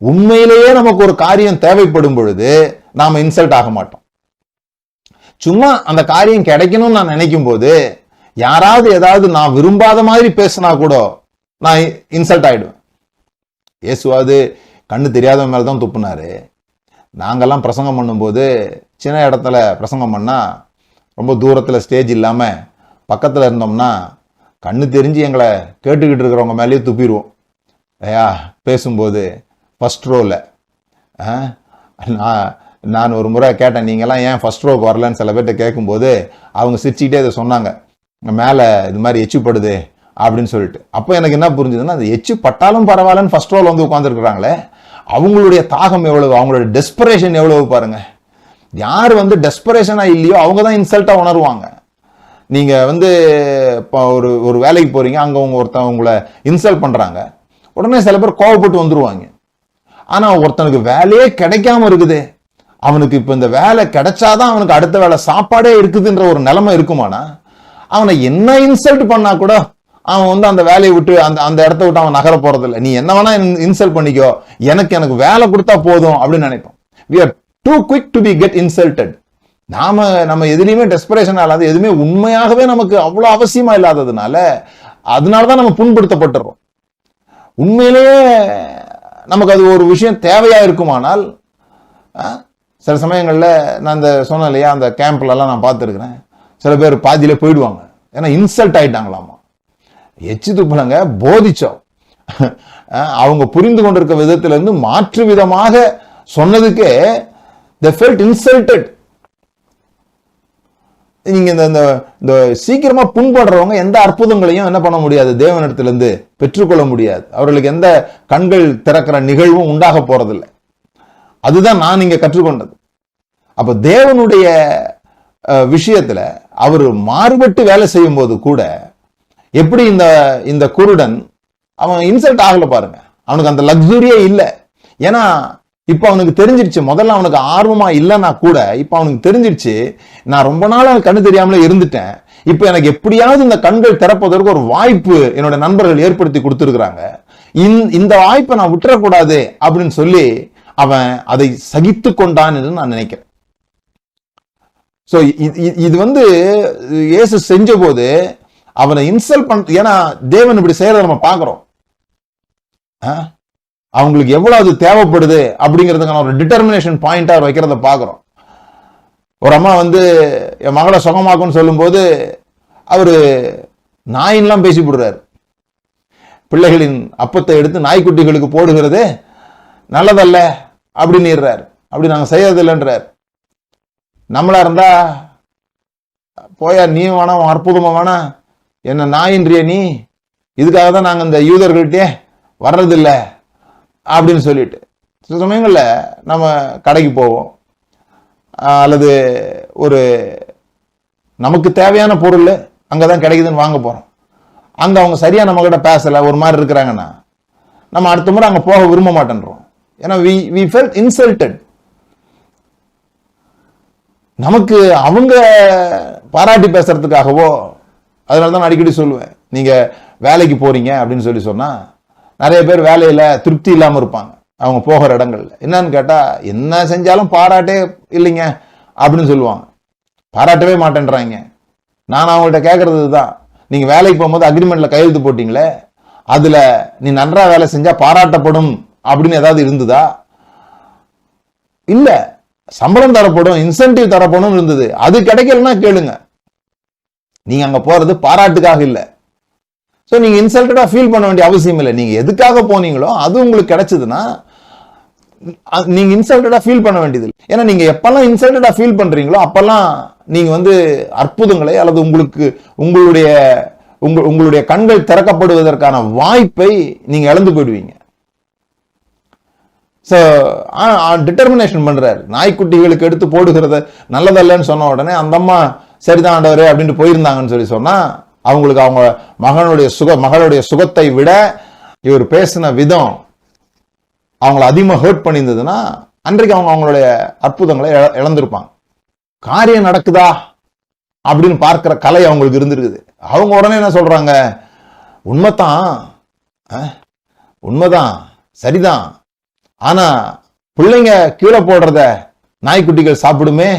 உண்மையிலேயே நமக்கு ஒரு காரியம் தேவைப்படும் பொழுது நாம இன்சல்ட் ஆக மாட்டோம். சும்மா அந்த காரியம் கிடைக்கணும்னு நான் நினைக்கும் போது யாராவது ஏதாவது நான் விரும்பாத மாதிரி பேசினா கூட நான் இன்சல்ட் ஆயிடுவேன். இயேசுவாது கண்ணு தெரியாத மேலதான் துப்புனாரு. நாங்கெல்லாம் பிரசங்கம் பண்ணும்போது சின்ன இடத்துல பிரசங்கம் பண்ணா ரொம்ப தூரத்துல ஸ்டேஜ் இல்லாம பக்கத்துல இருந்தோம்னா கண்ணு தெரிஞ்சு எங்களை கேட்டுக்கிட்டு இருக்கிறவங்க மேலேயே துப்பிடுவோம். ஐயா பேசும்போது ஃபர்ஸ்ட் ரோல நான் ஒரு முறை கேட்டேன், நீங்கெல்லாம் ஏன் ஃபர்ஸ்ட் ரோக்கு வரலன்னு சில பேர்கிட்ட கேட்கும்போது அவங்க சிரிச்சுக்கிட்டே இதை சொன்னாங்க, மேலே இது மாதிரி எச்சு படுது அப்படின்னு சொல்லிட்டு. அப்போ எனக்கு என்ன புரிஞ்சுதுன்னா, அந்த எச்சு பட்டாலும் பரவாயில்லன்னு ஃபர்ஸ்ட் ரோல வந்து உட்காந்துருக்குறாங்களே, அவங்களுடைய தாகம் எவ்வளவு, அவங்களுடைய டெஸ்பரேஷன் எவ்வளவு பாருங்க. யார் வந்து டெஸ்பரேஷனா இல்லையோ அவங்க தான் இன்சல்ட்டா உணர்வாங்க. நீங்க வந்து இப்போ ஒரு வேலைக்கு போறீங்க, அங்க ஒருத்தன் உங்களை இன்சல்ட் பண்றாங்க, உடனே சில பேர் கோவப்பட்டு வந்துருவாங்க. ஆனா ஒருத்தனுக்கு வேலையே கிடைக்காம இருக்குது, அவனுக்கு இப்ப இந்த வேலை கிடைச்சாதான் அவனுக்கு அடுத்த வேலை சாப்பாடே இருக்குதுன்ற ஒரு நிலைமை இருக்குமானா, அவனை என்ன இன்சல்ட் பண்ணா கூட அவன் வந்து அந்த வேலையை விட்டு அந்த இடத்த விட்டு அவன் நகர போறதில்லை. நீ என்ன வேணா இன்சல்ட் பண்ணிக்கோ, எனக்கு வேலை கொடுத்தா போதும் அப்படின்னு நினைப்போம். we are too quick to be get insulted. நம்ம எதுலையுமே டெஸ்பரேஷன் இல்லாத, எதுவுமே உண்மையாகவே நமக்கு அவ்வளவு அவசியமா இல்லாததுனால அதனாலதான் நம்ம புண்படுத்தப்பட்டுறோம். உண்மையிலேயே நமக்கு அது ஒரு விஷயம் தேவையா இருக்குமானால், சில சமயங்கள்ல நான் இந்த சொன்னேன் இல்லையா, அந்த கேம்ப்ல எல்லாம் நான் பார்த்துருக்கிறேன், சில பேர் பாதியில போயிடுவாங்க, ஏன்னா இன்சல்ட் ஆயிட்டாங்களாமா. எச்சு துப்புலங்க போதிச்சோம். அவங்க புரிந்து கொண்டிருக்க விதத்துல இருந்து மாற்று விதமாக சொன்னதுக்கே they felt insulted. நீங்க இந்த சீக்கிரமா புண்படுறவங்க எந்த அற்புதங்களையும் என்ன பண்ண முடியாது, தேவனிடத்திலிருந்து பெற்றுக்கொள்ள முடியாது. அவர்களுக்கு எந்த கண்கள் திறக்கிற நிகழ்வும் உண்டாக போறதில்லை. அதுதான் நான் இங்க கற்றுக்கொண்டது. அப்ப தேவனுடைய விஷயத்துல அவர் மாறுபட்டு வேலை செய்யும் போது கூட எப்படி இந்த குருடன் அவன் இன்சல்ட் ஆகல பாருங்க. அவனுக்கு அந்த லக்ஸுரியே இல்லை. ஏன்னா இப்ப அவனுக்கு தெரிஞ்சிருச்சு, முதல்ல அவனுக்கு ஆர்வமா இல்லைன்னா கூட இப்ப அவனுக்கு தெரிஞ்சிருச்சு, நான் ரொம்ப நாள் கண்ணு தெரியாமலே இருந்துட்டேன், இப்ப எனக்கு எப்படியாவது இந்த கண்கள் திறப்பதற்கு ஒரு வாய்ப்பு என்னோட நண்பர்கள் ஏற்படுத்தி கொடுத்துருக்காங்க, இந்த வாய்ப்பை நான் விட்டுறக்கூடாது அப்படின்னு சொல்லி அவன் அதை சகித்து கொண்டான் என்று நான் நினைக்கிறேன். சோ இது வந்து இயேசு செஞ்ச போது அவனை இன்சல்ட் பண்ண, ஏன்னா தேவன் இப்படி செய்யறத நம்ம பாக்குறோம். அவங்களுக்கு எவ்வளவு அது தேவைப்படுது அப்படிங்கிறதுக்கான ஒரு டிட்டர்மினேஷன் பாயிண்டா வைக்கிறத பாக்குறோம். ஒரு அம்மா வந்து என் மகளை சுகமாக்கும்னு சொல்லும் போது அவரு நாயின்லாம் பேசி விடுறாரு. பிள்ளைகளின் அப்பத்தை எடுத்து நாய்க்குட்டிகளுக்கு போடுகிறது நல்லதல்ல அப்படின்னு அப்படி நாங்க செய்யறதில்லைன்றார். நம்மளா இருந்தா போயா நீ வேணா அற்புதமா வேணா என்ன நாயின்றிய நீ, இதுக்காக தான் நாங்க இந்த யூதர்கள்ட்டே வர்றதில்லை அப்படின்னு சொல்லிட்டு சில சமயங்கள்ல நம்ம கடைக்கு போவோம், அல்லது ஒரு நமக்கு தேவையான பொருள் அங்கதான் கிடைக்குதுன்னு வாங்க போறோம். அங்க அவங்க சரியா நம்ம கிட்ட பேசல, ஒரு மாதிரி இருக்கிறாங்கன்னா நம்ம அடுத்த முறை அங்க போக விரும்ப மாட்டேன்றோம். ஏன்னா we felt insulted. நமக்கு அவங்க பாராட்டி பேசுறதுக்காகவோ, அதனாலதான் நான் அடிக்கடி சொல்லுவேன், நீங்க வேலைக்கு போறீங்க அப்படின்னு சொன்னா நிறைய பேர் வேலையில திருப்தி இல்லாம இருப்பாங்க. அவங்க போகிற இடங்கள்ல என்னன்னு கேட்டா, என்ன செஞ்சாலும் பாராட்டே இல்லைங்க அப்படின்னு சொல்லுவாங்க, பாராட்டவே மாட்டேன்றாங்க. நான் அவங்கள்ட்ட கேட்கறது தான், நீங்க வேலைக்கு போகும்போது அக்ரிமெண்ட்ல கையெழுத்து போட்டீங்களே, அதுல நீ நன்றா வேலை செஞ்சா பாராட்டப்படும் அப்படின்னு ஏதாவது இருந்ததா? இல்ல. சம்பளம் தரப்படும், இன்சென்டிவ் தரப்படும் இருந்தது. அது கிடைக்கலன்னா கேளுங்க. நீங்க அங்க போறது பாராட்டுக்காக இல்ல. சோ நீங்க இன்சல்டடா ஃபீல் பண்ண வேண்டிய அவசியம் இல்லை. நீங்க எதுக்காக போனீங்களோ அது உங்களுக்கு கிடைச்சதுன்னா நீங்க இன்சல்டடா ஃபீல் பண்ண வேண்டியது இல்லை. ஏன்னா நீங்க எப்பெல்லாம் இன்சல்டடா ஃபீல் பண்றீங்களோ அப்பெல்லாம் நீங்க வந்து அற்புதங்களை அல்லது உங்களுடைய கண்கள் திறக்கப்படுவதற்கான வாய்ப்பை நீங்க இழந்து போயிடுவீங்க. டிட்டர்மினேஷன் பண்றாரு. நாய்க்குட்டிகளுக்கு எடுத்து போடுகிறத நல்லதல்லன்னு சொன்ன உடனே அந்த அம்மா சரிதான் ஆண்டவரே அப்படின்ட்டு போயிருந்தாங்கன்னு சொன்னா, அவங்களுக்கு அவங்க மகளுடைய சுகத்தை விட இவர் பேசின விதம் அவங்களை அதிகமாக ஹர்ட் பண்ணியிருந்ததுன்னா அன்றைக்கு அவங்களுடைய அற்புதங்களை இழந்திருப்பாங்க. காரியம் நடக்குதா அப்படின்னு பார்க்கிற கலை அவங்களுக்கு இருந்திருக்குது. அவங்க உடனே என்ன சொல்றாங்க, உண்மைதான் சரிதான், ஆனா பிள்ளைங்க கீழே போடுறத நாய்க்குட்டிகள் சாப்பிடுமே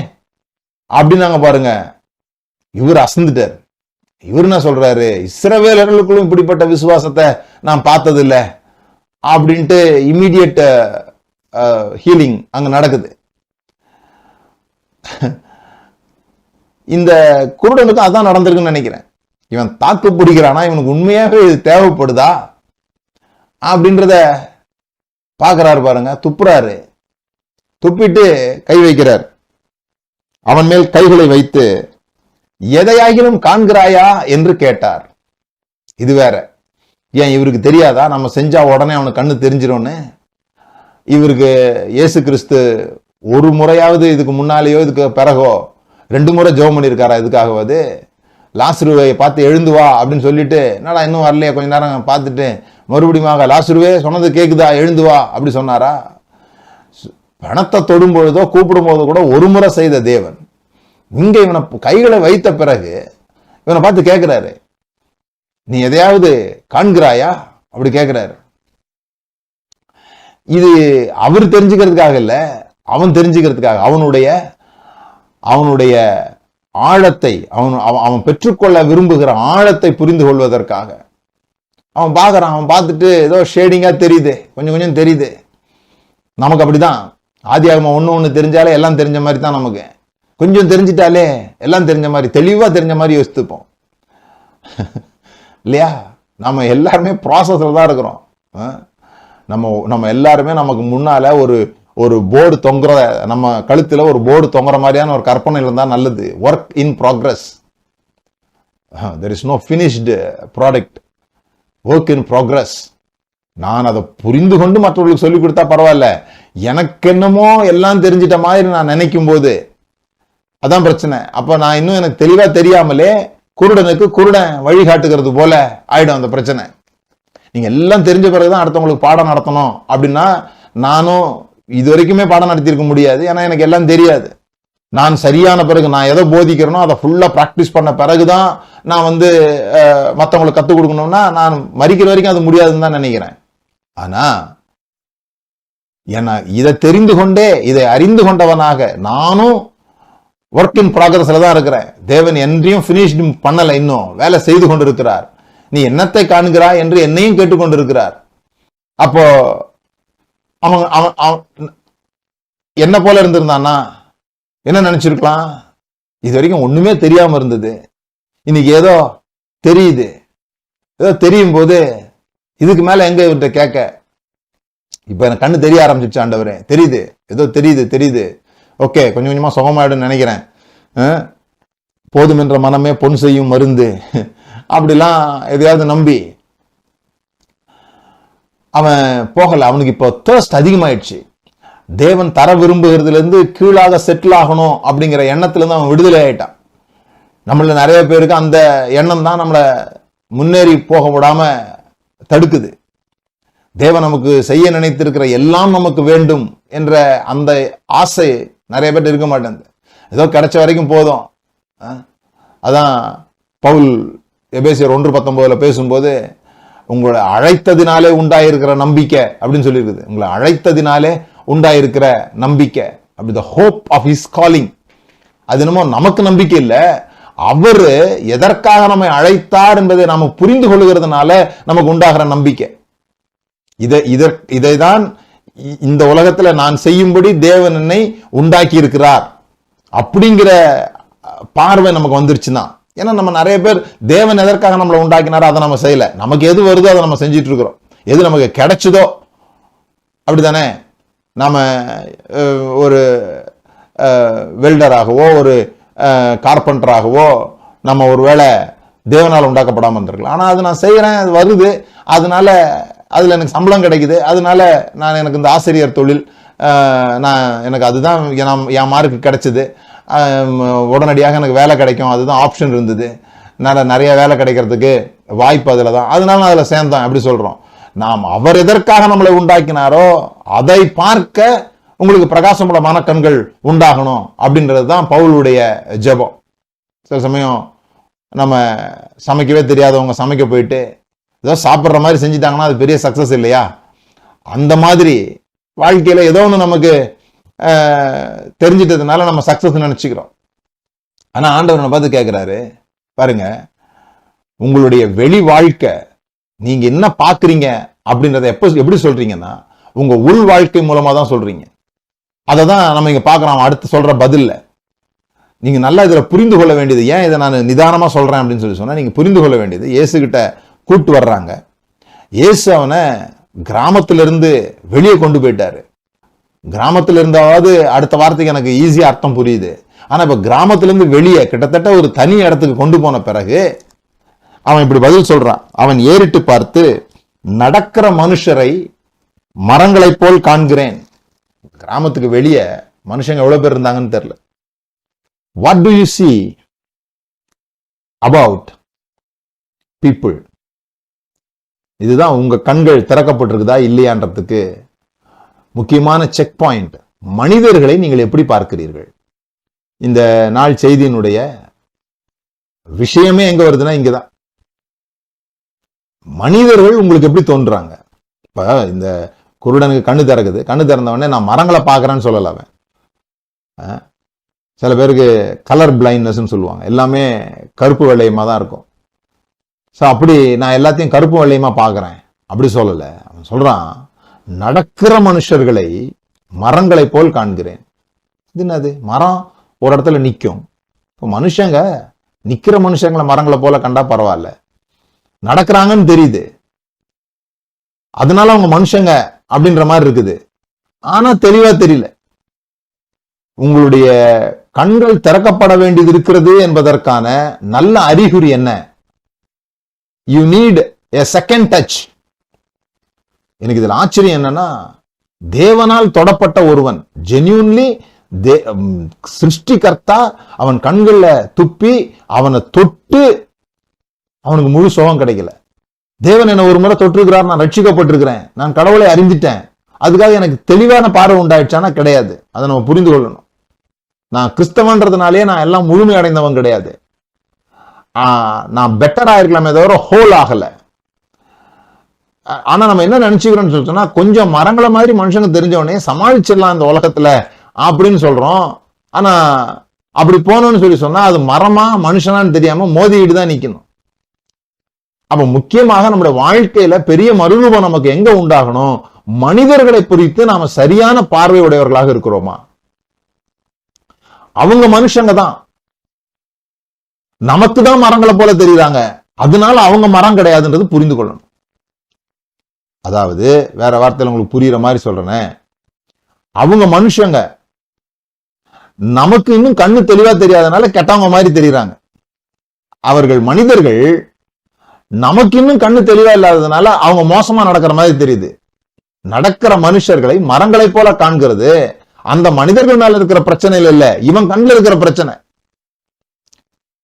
அப்படின்னாங்க பாருங்க. இவர் அசந்துட்டார். இவர் என்ன சொல்றாரு, இஸ்ரவேலர்களுக்குள்ளும் இப்படிப்பட்ட விசுவாசத்தை நான் பார்த்தது இல்லை அப்படின்ட்டு இம்மிடியட் ஹீலிங் அங்க நடக்குது. இந்த குருடனுக்கும் அதான் நடந்திருக்குன்னு நினைக்கிறேன். இவன் தாக்கு பிடிக்கிறானா, இவனுக்கு உண்மையாகவே இது தேவைப்படுதா அப்படின்றத பாக்குறாரு பாருங்க. துப்புறாரு, துப்பிட்டு கை வைக்கிறார். அவன் மேல் கைகளை வைத்து எதையாகிலும் காண்கிறாயா என்று கேட்டார். இது வேற. ஏன் இவருக்கு தெரியாதா நம்ம செஞ்சா உடனே அவனுக்கு கண்ணு தெரிஞ்சிரும்னு? இவருக்கு இயேசு கிறிஸ்து ஒரு முறையாவது இதுக்கு முன்னாலேயோ இதுக்கு பிறகோ 2 முறை ஜெபம் பண்ணியிருக்காரா? இதுக்காகவாது லாசருவை பார்த்து எழுந்து வா அப்படின்னு சொல்லிட்டு, என்னடா இன்னும் வரலையா, கொஞ்ச நேரம் பார்த்துட்டு மறுபடியும் லாசருவே சொன்னது கேக்குதா, எழுந்து வா அப்படி சொன்னாரா? பணத்தை தொடும் பொழுதோ கூப்பிடும் போதோ கூட ஒரு முறை செய்த தேவன் இங்க இவனை கைகளை வைத்த பிறகு இவனை பார்த்து கேட்கிறாரு, நீ எதையாவது காண்கிறாயா அப்படி கேட்கிறாரு. இது அவர் தெரிஞ்சுக்கிறதுக்காக இல்ல, அவன் தெரிஞ்சுக்கிறதுக்காக, அவனுடைய ஆழத்தை அவன் பெற்றுக்கொள்ள விரும்புகிற ஆழத்தை புரிந்து கொள்வதற்காக அவன் பார்க்கறான். அவன் பார்த்துட்டு ஏதோ ஷேடிங்கா தெரியுது, கொஞ்சம் கொஞ்சம் தெரியுது. நமக்கு அப்படிதான். ஆதியாகமம் ஒண்ணு தெரிஞ்சாலே எல்லாம் தெரிஞ்ச மாதிரி தான். நமக்கு கொஞ்சம் தெரிஞ்சிட்டாலே எல்லாம் தெரிஞ்ச மாதிரி, தெளிவா தெரிஞ்ச மாதிரி யோசித்துப்போம் இல்லையா? நம்ம எல்லாருமே ப்ராசஸ்ல தான் இருக்கிறோம். நம்ம எல்லாருமே நமக்கு முன்னால ஒரு போர்டு தொங்குற, நம்ம கழுத்துல ஒரு போர்டு தொங்குற மாதிரியான ஒரு கற்பனை இருந்தா நல்லது. Work in progress. there is no finished product, work in progress. நான் அதை புரிந்து கொண்டு மற்றவர்களுக்கு சொல்லிக் கொடுத்தா பரவாயில்ல, எனக்கு என்னமோ எல்லாம் தெரிஞ்சிட்ட மாதிரி நான் நினைக்கும் போது அதான் பிரச்சனை. அப்ப நான் இன்னும் எனக்கு தெளிவா தெரியாமலே குருடனுக்கு குருடன் வழிகாட்டுகிறது போல ஆயிடும் அந்த பிரச்சனை. நீங்க எல்லாம் தெரிஞ்ச பிறகுதான் அடுத்தவங்களுக்கு பாடம் நடத்தணும் அப்படின்னா, நானும் இது வரைக்குமே பாடம் நடத்தியிருக்க முடியாது. ஏன்னா எனக்கு எல்லாம் தெரியாது. நான் சரியான பிறகு, நான் எதை போதிக்கிறேனோ அதை ஃபுல்லா பிராக்டிஸ் பண்ண பிறகுதான் நான் மற்றவங்களுக்கு கத்துக் கொடுக்கணும்னா, நான் மறிக்கிற வரைக்கும் அது முடியாதுன்னு தான் நினைக்கிறேன். ஆனா ஏன்னா இதை தெரிந்து கொண்டே, இதை அறிந்து கொண்டவனாக நானும் ஒர்க் இன் ப்ராக்ரஸ்ல தான் இருக்கிறேன். தேவன் என்றையும் பினிஷ்டு பண்ணல, இன்னும் வேலை செய்து கொண்டிருக்கிறார். நீ என்னத்தை காண்கிறாய் என்று என்னையும் கேட்டுக்கொண்டிருக்கிறார். அப்போ அவன் என்ன போல இருந்திருந்தானா என்ன நினைச்சிருக்கலாம்? இது வரைக்கும் ஒண்ணுமே தெரியாம இருந்தது, இன்னைக்கு ஏதோ தெரியுது. ஏதோ தெரியும் போது இதுக்கு மேல எங்க இவர்கிட்ட கேட்க? இப்ப எனக்கு கண்ணு தெரிய ஆரம்பிச்சிருச்சு ஆண்டவரே, தெரியுது, ஏதோ தெரியுது. ஓகே, கொஞ்சம் கொஞ்சமா சுகமாயிடும் நினைக்கிறேன். போதும் என்ற மனமே பொன் செய்யும் மருந்து அப்படிலாம் எதையாவது நம்பி அவன் போகல. அவனுக்கு இப்போ தர்ஸ்ட் அதிகமாயிடுச்சு. தேவன் தர விரும்புகிறதுல இருந்து கீழாக செட்டில் ஆகணும் அப்படிங்கிற எண்ணத்துல இருந்து அவன் விடுதலை ஆயிட்டான். நம்மள நிறைய பேருக்கு அந்த எண்ணம் தான் நம்மளை முன்னேறி போக விடாம தடுக்குது. தேவன் நமக்கு செய்ய நினைத்திருக்கிற எல்லாம் நமக்கு வேண்டும் என்ற அந்த ஆசை நிறைய பேர் இருக்க மாட்டேங்குது. ஏதோ கிடைச்ச வரைக்கும் போதும். அதான் பவுல் எபேசியர் 1:19 பேசும்போது, உங்களை அழைத்ததினாலே உண்டாயிருக்கிற நம்பிக்கை அப்படின்னு சொல்லியிருக்குது. உங்களை அழைத்ததினாலே உண்டாயிருக்கிற நம்பிக்கை, அப்படி the hope of his calling. அது என்னமோ நமக்கு நம்பிக்கை இல்லை, அவரு எதற்காக நம்மை அழைத்தார் என்பதை நாம புரிந்து கொள்ளுகிறதுனால நமக்கு உண்டாகிற நம்பிக்கை. இதைதான் இந்த உலகத்துல நான் செய்யும்படி தேவன் என்னை உண்டாக்கி இருக்கிறார் அப்படிங்கிற பார்வை நமக்கு வந்துருச்சுன்னா. ஏன்னா நம்ம நிறைய பேர் தேவன் எதற்காக நம்மளை உண்டாக்கினாரோ அதை நம்ம செய்யல. நமக்கு எது வருதோ அதை நம்ம செஞ்சிட்டு இருக்கிறோம். எது நமக்கு கிடைச்சதோ அப்படித்தானே. நாம ஒரு வெல்டராகவோ ஒரு கார்பெண்டராகவோ நம்ம ஒரு வேளை தேவனால் உண்டாக்கப்படாமல் இருந்திருக்கலாம். ஆனா அது நான் செய்யறேன், அது வருது, அதனால அதுல எனக்கு சம்பளம் கிடைக்குது, அதனால நான் எனக்கு இந்த ஆசிரியர் தொழில் எனக்கு அதுதான் என் மார்க்கு கிடைச்சது, உடனடியாக எனக்கு வேலை கிடைக்கும், அதுதான் ஆப்ஷன் இருந்தது, நிறைய வேலை கிடைக்கிறதுக்கு வாய்ப்பு அதுல தான், அதனால நான் அதுல சேர்ந்தேன் அப்படி சொல்றோம். நாம் அவர் எதற்காக நம்மளை உண்டாக்கினாரோ அதை பார்க்க உங்களுக்கு பிரகாசமுள்ள மனக்கண்கள் உண்டாகணும் அப்படின்றது தான் பவுலுடைய ஜெபம். சில சமயம் நம்ம சமைக்கவே தெரியாதவங்க சமைக்க போயிட்டு ஏதோ சாப்பிட்ற மாதிரி செஞ்சுட்டாங்கன்னா அது பெரிய சக்சஸ் இல்லையா? அந்த மாதிரி வாழ்க்கையில ஏதோ ஒன்று நமக்கு தெரிஞ்சிட்டதுனால நம்ம சக்சஸ் நினைச்சுக்கிறோம். ஆனா ஆண்டவனை பார்த்து கேட்கிறாரு, பாருங்க, உங்களுடைய வெளி வாழ்க்கை நீங்க என்ன பாக்குறீங்க அப்படின்றத எப்படி சொல்றீங்கன்னா உங்க உள் வாழ்க்கை மூலமா தான் சொல்றீங்க. அதை தான் நம்ம இங்க பாக்குறோம் அடுத்து சொல்ற பதில்ல. நீங்க நல்லா இதுல புரிந்து கொள்ள வேண்டியது, ஏன் இதை நான் நிதானமா சொல்றேன் அப்படின்னு சொன்னா, நீங்க புரிந்து கொள்ள வேண்டியது, இயேசு கிட்ட கூட்டு வர்றாங்க. இயேசு அவனை கிராமத்திலிருந்து வெளியே கொண்டு போயிட்டாரு. கிராமத்துல இருந்தாவது அடுத்த வார்த்தைக்கு எனக்கு ஈஸியா அர்த்தம் புரியுது. ஆனா இப்ப கிராமத்திலிருந்து வெளியே கிட்டத்தட்ட ஒரு தனி இடத்துக்கு கொண்டு போன பிறகு அவன் இப்படி பதில் சொல்றான். அவன் ஏறிட்டு பார்த்து, நடக்கிற மனுஷரை மரங்களைப் போல் காண்கிறேன். கிராமத்துக்கு வெளியே மனுஷங்க எவ்வளவு பேர் இருந்தாங்கன்னு தெரியல. What to you see about people? இதுதான் உங்க கண்கள் திறக்கப்பட்டிருக்குதா இல்லையான்றதுக்கு முக்கியமான செக் பாயிண்ட். மனிதர்களை நீங்கள் எப்படி பார்க்கிறீர்கள்? இந்த நாள் செய்தியினுடைய விஷயமே எங்க வருதுன்னா இங்கதான். மனிதர்கள் உங்களுக்கு எப்படி தோன்றாங்க? இப்ப இந்த குருடனுக்கு கண்ணு திறக்குது, கண்ணு திறந்த உடனே நான் மரங்களை பார்க்கறேன்னு சொல்லல அவன். சில பேருக்கு கலர் பிளைண்ட்னஸ் சொல்லுவாங்க, எல்லாமே கருப்பு வெள்ளையமா தான் இருக்கும். ஸோ அப்படி நான் எல்லாத்தையும் கருப்பு வெள்ளையமா பார்க்கறேன் அப்படி சொல்லல. அவன் சொல்றான், நடக்கிற மனுஷர்களை மரங்களை போல் காண்கிறேன். இது என்னது? மரம் ஒரு இடத்துல நிற்கும். இப்போ மனுஷங்க நிக்கிற மனுஷங்களை மரங்களை போல கண்டா பரவாயில்ல, நடக்கிறாங்கன்னு தெரியுது, அதனால அவங்க மனுஷங்க அப்படின்ற மாதிரி இருக்குது. ஆனா தெளிவா தெரியல. உங்களுடைய கண்கள் திறக்கப்பட வேண்டியது இருக்கிறது என்பதற்கான நல்ல அறிகுறி என்ன? You need a second touch. எனக்கு இதுல ஆச்சரியம் என்னன்னா, தேவனால் தொடப்பட்ட ஒருவன், ஜென்யூன்லி சிருஷ்டிகர்த்தா அவன் கண்கள்ல துப்பி அவனை தொட்டு அவனுக்கு முழு சுகம் கிடைக்கல. தேவன் என்ன ஒரு முறை தொட்டிருக்கிறார், நான் ரட்சிக்கப்பட்டிருக்கிறேன், நான் கடவுளை அறிந்துட்டேன், அதுக்காக எனக்கு தெளிவான பார்வை உண்டாயிடுச்சானா கிடையாது. அதை நம்ம புரிந்து கொள்ளணும். நான் கிறிஸ்தவன்றதுனாலே நான் எல்லாம் முழுமை அடைந்தவன் கிடையாது. நான் பெட்டர் ஆயிருக்கலாமே தவிர ஹோல் ஆகல. ஆனா நம்ம என்ன நினைச்சுக்கிறோம்னு சொல்லிட்டோம்னா, கொஞ்சம் மரங்களை மாதிரி மனுஷங்க தெரிஞ்சவனே சமாளிச்சிடலாம் இந்த உலகத்துல அப்படின்னு சொல்றோம். ஆனா அப்படி போனோம்னு சொல்லி சொன்னா அது மரமா மனுஷனான்னு தெரியாம மோதிட்டு தான் நிக்கணும். அப்ப முக்கியமாக நம்முடைய வாழ்க்கையில பெரிய மறுரூபம் நமக்கு எங்க உண்டாகணும்? மனிதர்களை குறித்து நாம சரியான பார்வை உடையவர்களாக இருக்கிறோமா? அவங்க மனுஷங்க தான், நமக்கு தான் மரங்களை போல தெரியுறாங்க, அதனால அவங்க மரம் கிடையாதுன்றது புரிந்து கொள்ளணும். அதாவது வேற வார்த்தையில உங்களுக்கு புரியுற மாதிரி சொல்றேனே, அவங்க மனுஷங்க, நமக்கு இன்னும் கண்ணு தெளிவா தெரியாதனால கெட்டவங்க மாதிரி தெரியுறாங்க. அவர்கள் மனிதர்கள், நமக்கு இன்னும் கண்ணு தெளிவா இல்லாததுனால அவங்க மோசமா நடக்கிற மாதிரி தெரியுது. நடக்கிற மனுஷர்களை மரங்களை போல காண்கிறது அந்த மனிதர்கள் மேல இருக்கிற பிரச்சனையில் இல்ல, இவன் கண்ணில் இருக்கிற பிரச்சனை.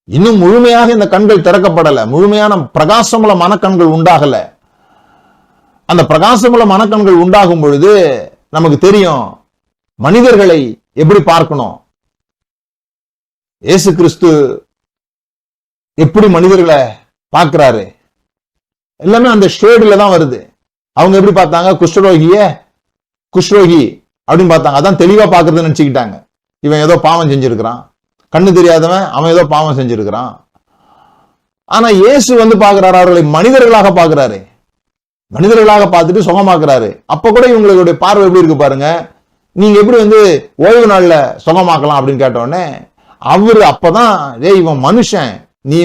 இன்னும் முழுமையாக இந்த கண்கள் திறக்கப்படல, முழுமையான பிரகாசமுள்ள மனக்கண்கள் உண்டாகல. அந்த பிரகாசமுள்ள மனக்கண்கள் உண்டாகும் பொழுது நமக்கு தெரியும் மனிதர்களை எப்படி பார்க்கணும். இயேசு கிறிஸ்து எப்படி மனிதர்களை பார்க்கிறாரு, எல்லாமே அந்த ஷேடுல தான் வருது. அவங்க எப்படி பார்த்தாங்க? குஷ்ரோகி அப்படின்னு பார்த்தாங்க. அதான் தெளிவா பார்க்கறதுன்னு நினைச்சுக்கிட்டாங்க. இவன் ஏதோ பாவம் செஞ்சிருக்கிறான், கண்ணு தெரியாதவன் அவன் ஏதோ பாவம் செஞ்சிருக்கிறான். ஆனா இயேசு பார்க்கிறாரு, அவர்களை மனிதர்களாக பார்க்கிறாரு, மனிதர்களாக பார்த்துட்டு சுகமாக்குறாரு. அப்ப கூட இவங்களுடைய பார்வை எப்படி இருக்கு பாருங்க. நீங்க எப்படி ஓய்வு நாள்ல சுகமாக்கலாம் அப்படின்னு கேட்டோடனே அவரு அப்பதான், இவன் மனுஷன், நீ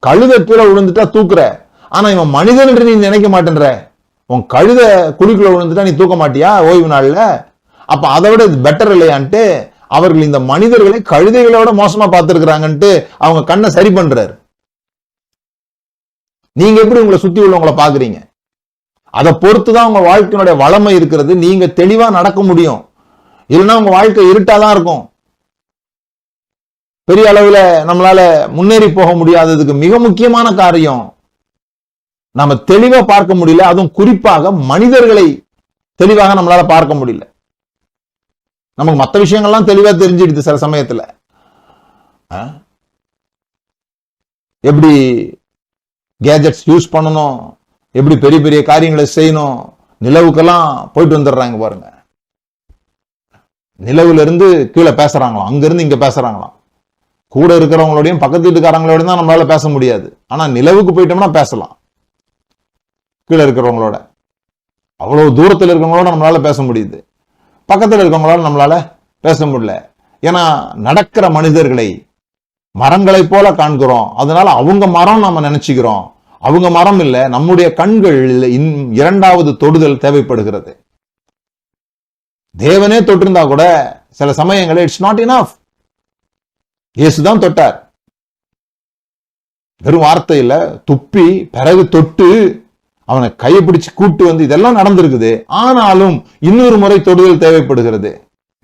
கழுத கீழே விழுந்துட்டா தூக்குற, ஆனா இவன் மனிதன் என்று நீ நினைக்க மாட்டேன்ற, உன் கழுத குழிக்குள்ள விழுந்துட்டா நீ தூக்க மாட்டியா ஓய்வு நாள்ல? அப்ப அதை விட பெட்டர் இல்லையான்ட்டு அவர்கள் இந்த மனிதர்களை கழுதைகளோட மோசமா பார்த்திருக்கிறாங்கன்ட்டு அவங்க கண்ணை சரி பண்றாரு. நீங்க எப்படி உங்களை சுத்தி உள்ளவங்களை பாக்குறீங்க, அதை பொறுத்துதான் உங்க வாழ்க்கையினுடைய வளமை இருக்கிறது. நீங்க தெளிவா நடக்க முடியும், இல்லைன்னா உங்க வாழ்க்கை இருட்டாதான் இருக்கும். பெரிய அளவுல நம்மளால முன்னேறி போக முடியாததுக்கு மிக முக்கியமான காரியம், நாம தெளிவா பார்க்க முடியல. அதுவும் குறிப்பாக மனிதர்களை தெளிவாக நம்மளால பார்க்க முடியல. நமக்கு மற்ற விஷயங்கள்லாம் தெளிவா தெரிஞ்சிடுது சில சமயத்துல. எப்படி கேஜெட்ஸ் யூஸ் பண்ணணும், எப்படி பெரிய பெரிய காரியங்களை செய்யணும். நிலவுக்கெல்லாம் போயிட்டு வந்துடுறாங்க பாருங்க, நிலவுல இருந்து கீழே பேசுறாங்களாம், அங்க இருந்து இங்க பேசுறாங்களாம். கூட இருக்கிறவங்களோடையும் பக்கத்து வீட்டுக்காரங்களோடையும் தான் நம்மளால பேச முடியாது. ஆனா நிலவுக்கு போயிட்டோம்னா பேசலாம். கீழே இருக்கிறவங்களோட, அவ்வளவு தூரத்தில் இருக்கிறவங்களோட நம்மளால பேச முடியுது. பக்கத்தில் இருக்கிறவங்களோட நம்மளால பேச முடியல. ஏன்னா நடக்கிற மனிதர்களை மரங்களை போல காண்கிறோம். அதனால அவங்க மரம் நம்ம நினைச்சுக்கிறோம். அவங்க மரம் இல்லை, நம்முடைய கண்கள் இரண்டாவது தொடுதல் தேவைப்படுகிறது. தேவனே தொட்டிருந்தா கூட சில சமயங்களில் இட்ஸ் நாட் இனஃப். இயேசுதான் தொட்டார். வெறும் வார்த்தையில துப்பி பிறகு தொட்டு அவனை கையை பிடிச்சு கூட்டு வந்து இதெல்லாம் நடந்திருக்குது. ஆனாலும் இன்னொரு முறை தொடுதல் தேவைப்படுகிறது.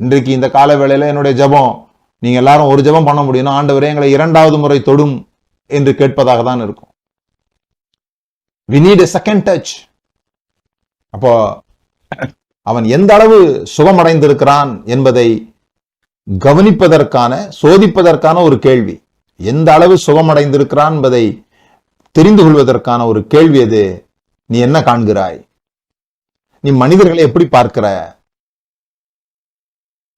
இன்றைக்கு இந்த கால வேளையில என்னுடைய ஜெபம், நீங்க எல்லாரும் ஒரு ஜெபம் பண்ண முடியும், ஆண்டவரே எங்களை இரண்டாவது முறை தொடும் என்று கேட்பதாக தான் இருக்கும். we need a second touch. அப்போ அவன் எந்த அளவு சுகமடைந்திருக்கிறான் என்பதை கவனிப்பதற்கான, சோதிப்பதற்கான ஒரு கேள்வி. எந்த அளவு சுகமடைந்திருக்கிறான் என்பதை தெரிந்து கொள்வதற்கான ஒரு கேள்வி அது. நீ என்ன காண்கிறாய்? நீ மனிதர்களை எப்படி பார்க்கிற?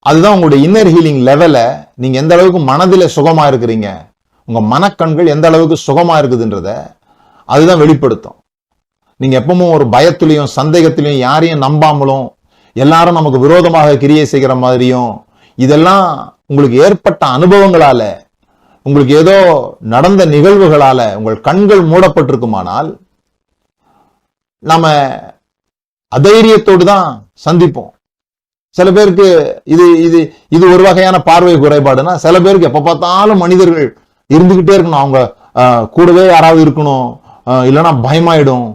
அதுதான் உங்களுடைய இன்னர் ஹீலிங் லெவல, நீங்க எந்த அளவுக்கு மனதில சுகமா இருக்கிறீங்க, உங்க மனக்கண்கள் எந்த அளவுக்கு சுகமா இருக்குதுன்றத அதுதான் வெளிப்படுத்தும். நீங்க எப்பவும் ஒரு பயத்திலையும் சந்தேகத்திலையும் யாரையும் நம்பாமலும் எல்லாரும் நமக்கு விரோதமாக கிரியை செய்கிற மாதிரியும், இதெல்லாம் உங்களுக்கு ஏற்பட்ட அனுபவங்களால, உங்களுக்கு ஏதோ நடந்த நிகழ்வுகளால உங்கள் கண்கள் மூடப்பட்டிருக்குமானால் நாம அதைரியத்தோடு தான் சந்திப்போம். சில பேருக்கு இது இது இது ஒரு வகையான பார்வை குறைபாடுனா, சில பேருக்கு எப்ப பார்த்தாலும் மனிதர்கள் இருந்துகிட்டே இருக்கணும், அவங்க கூடவே யாராவது இருக்கணும், இல்லைன்னா பயமாயிடும்,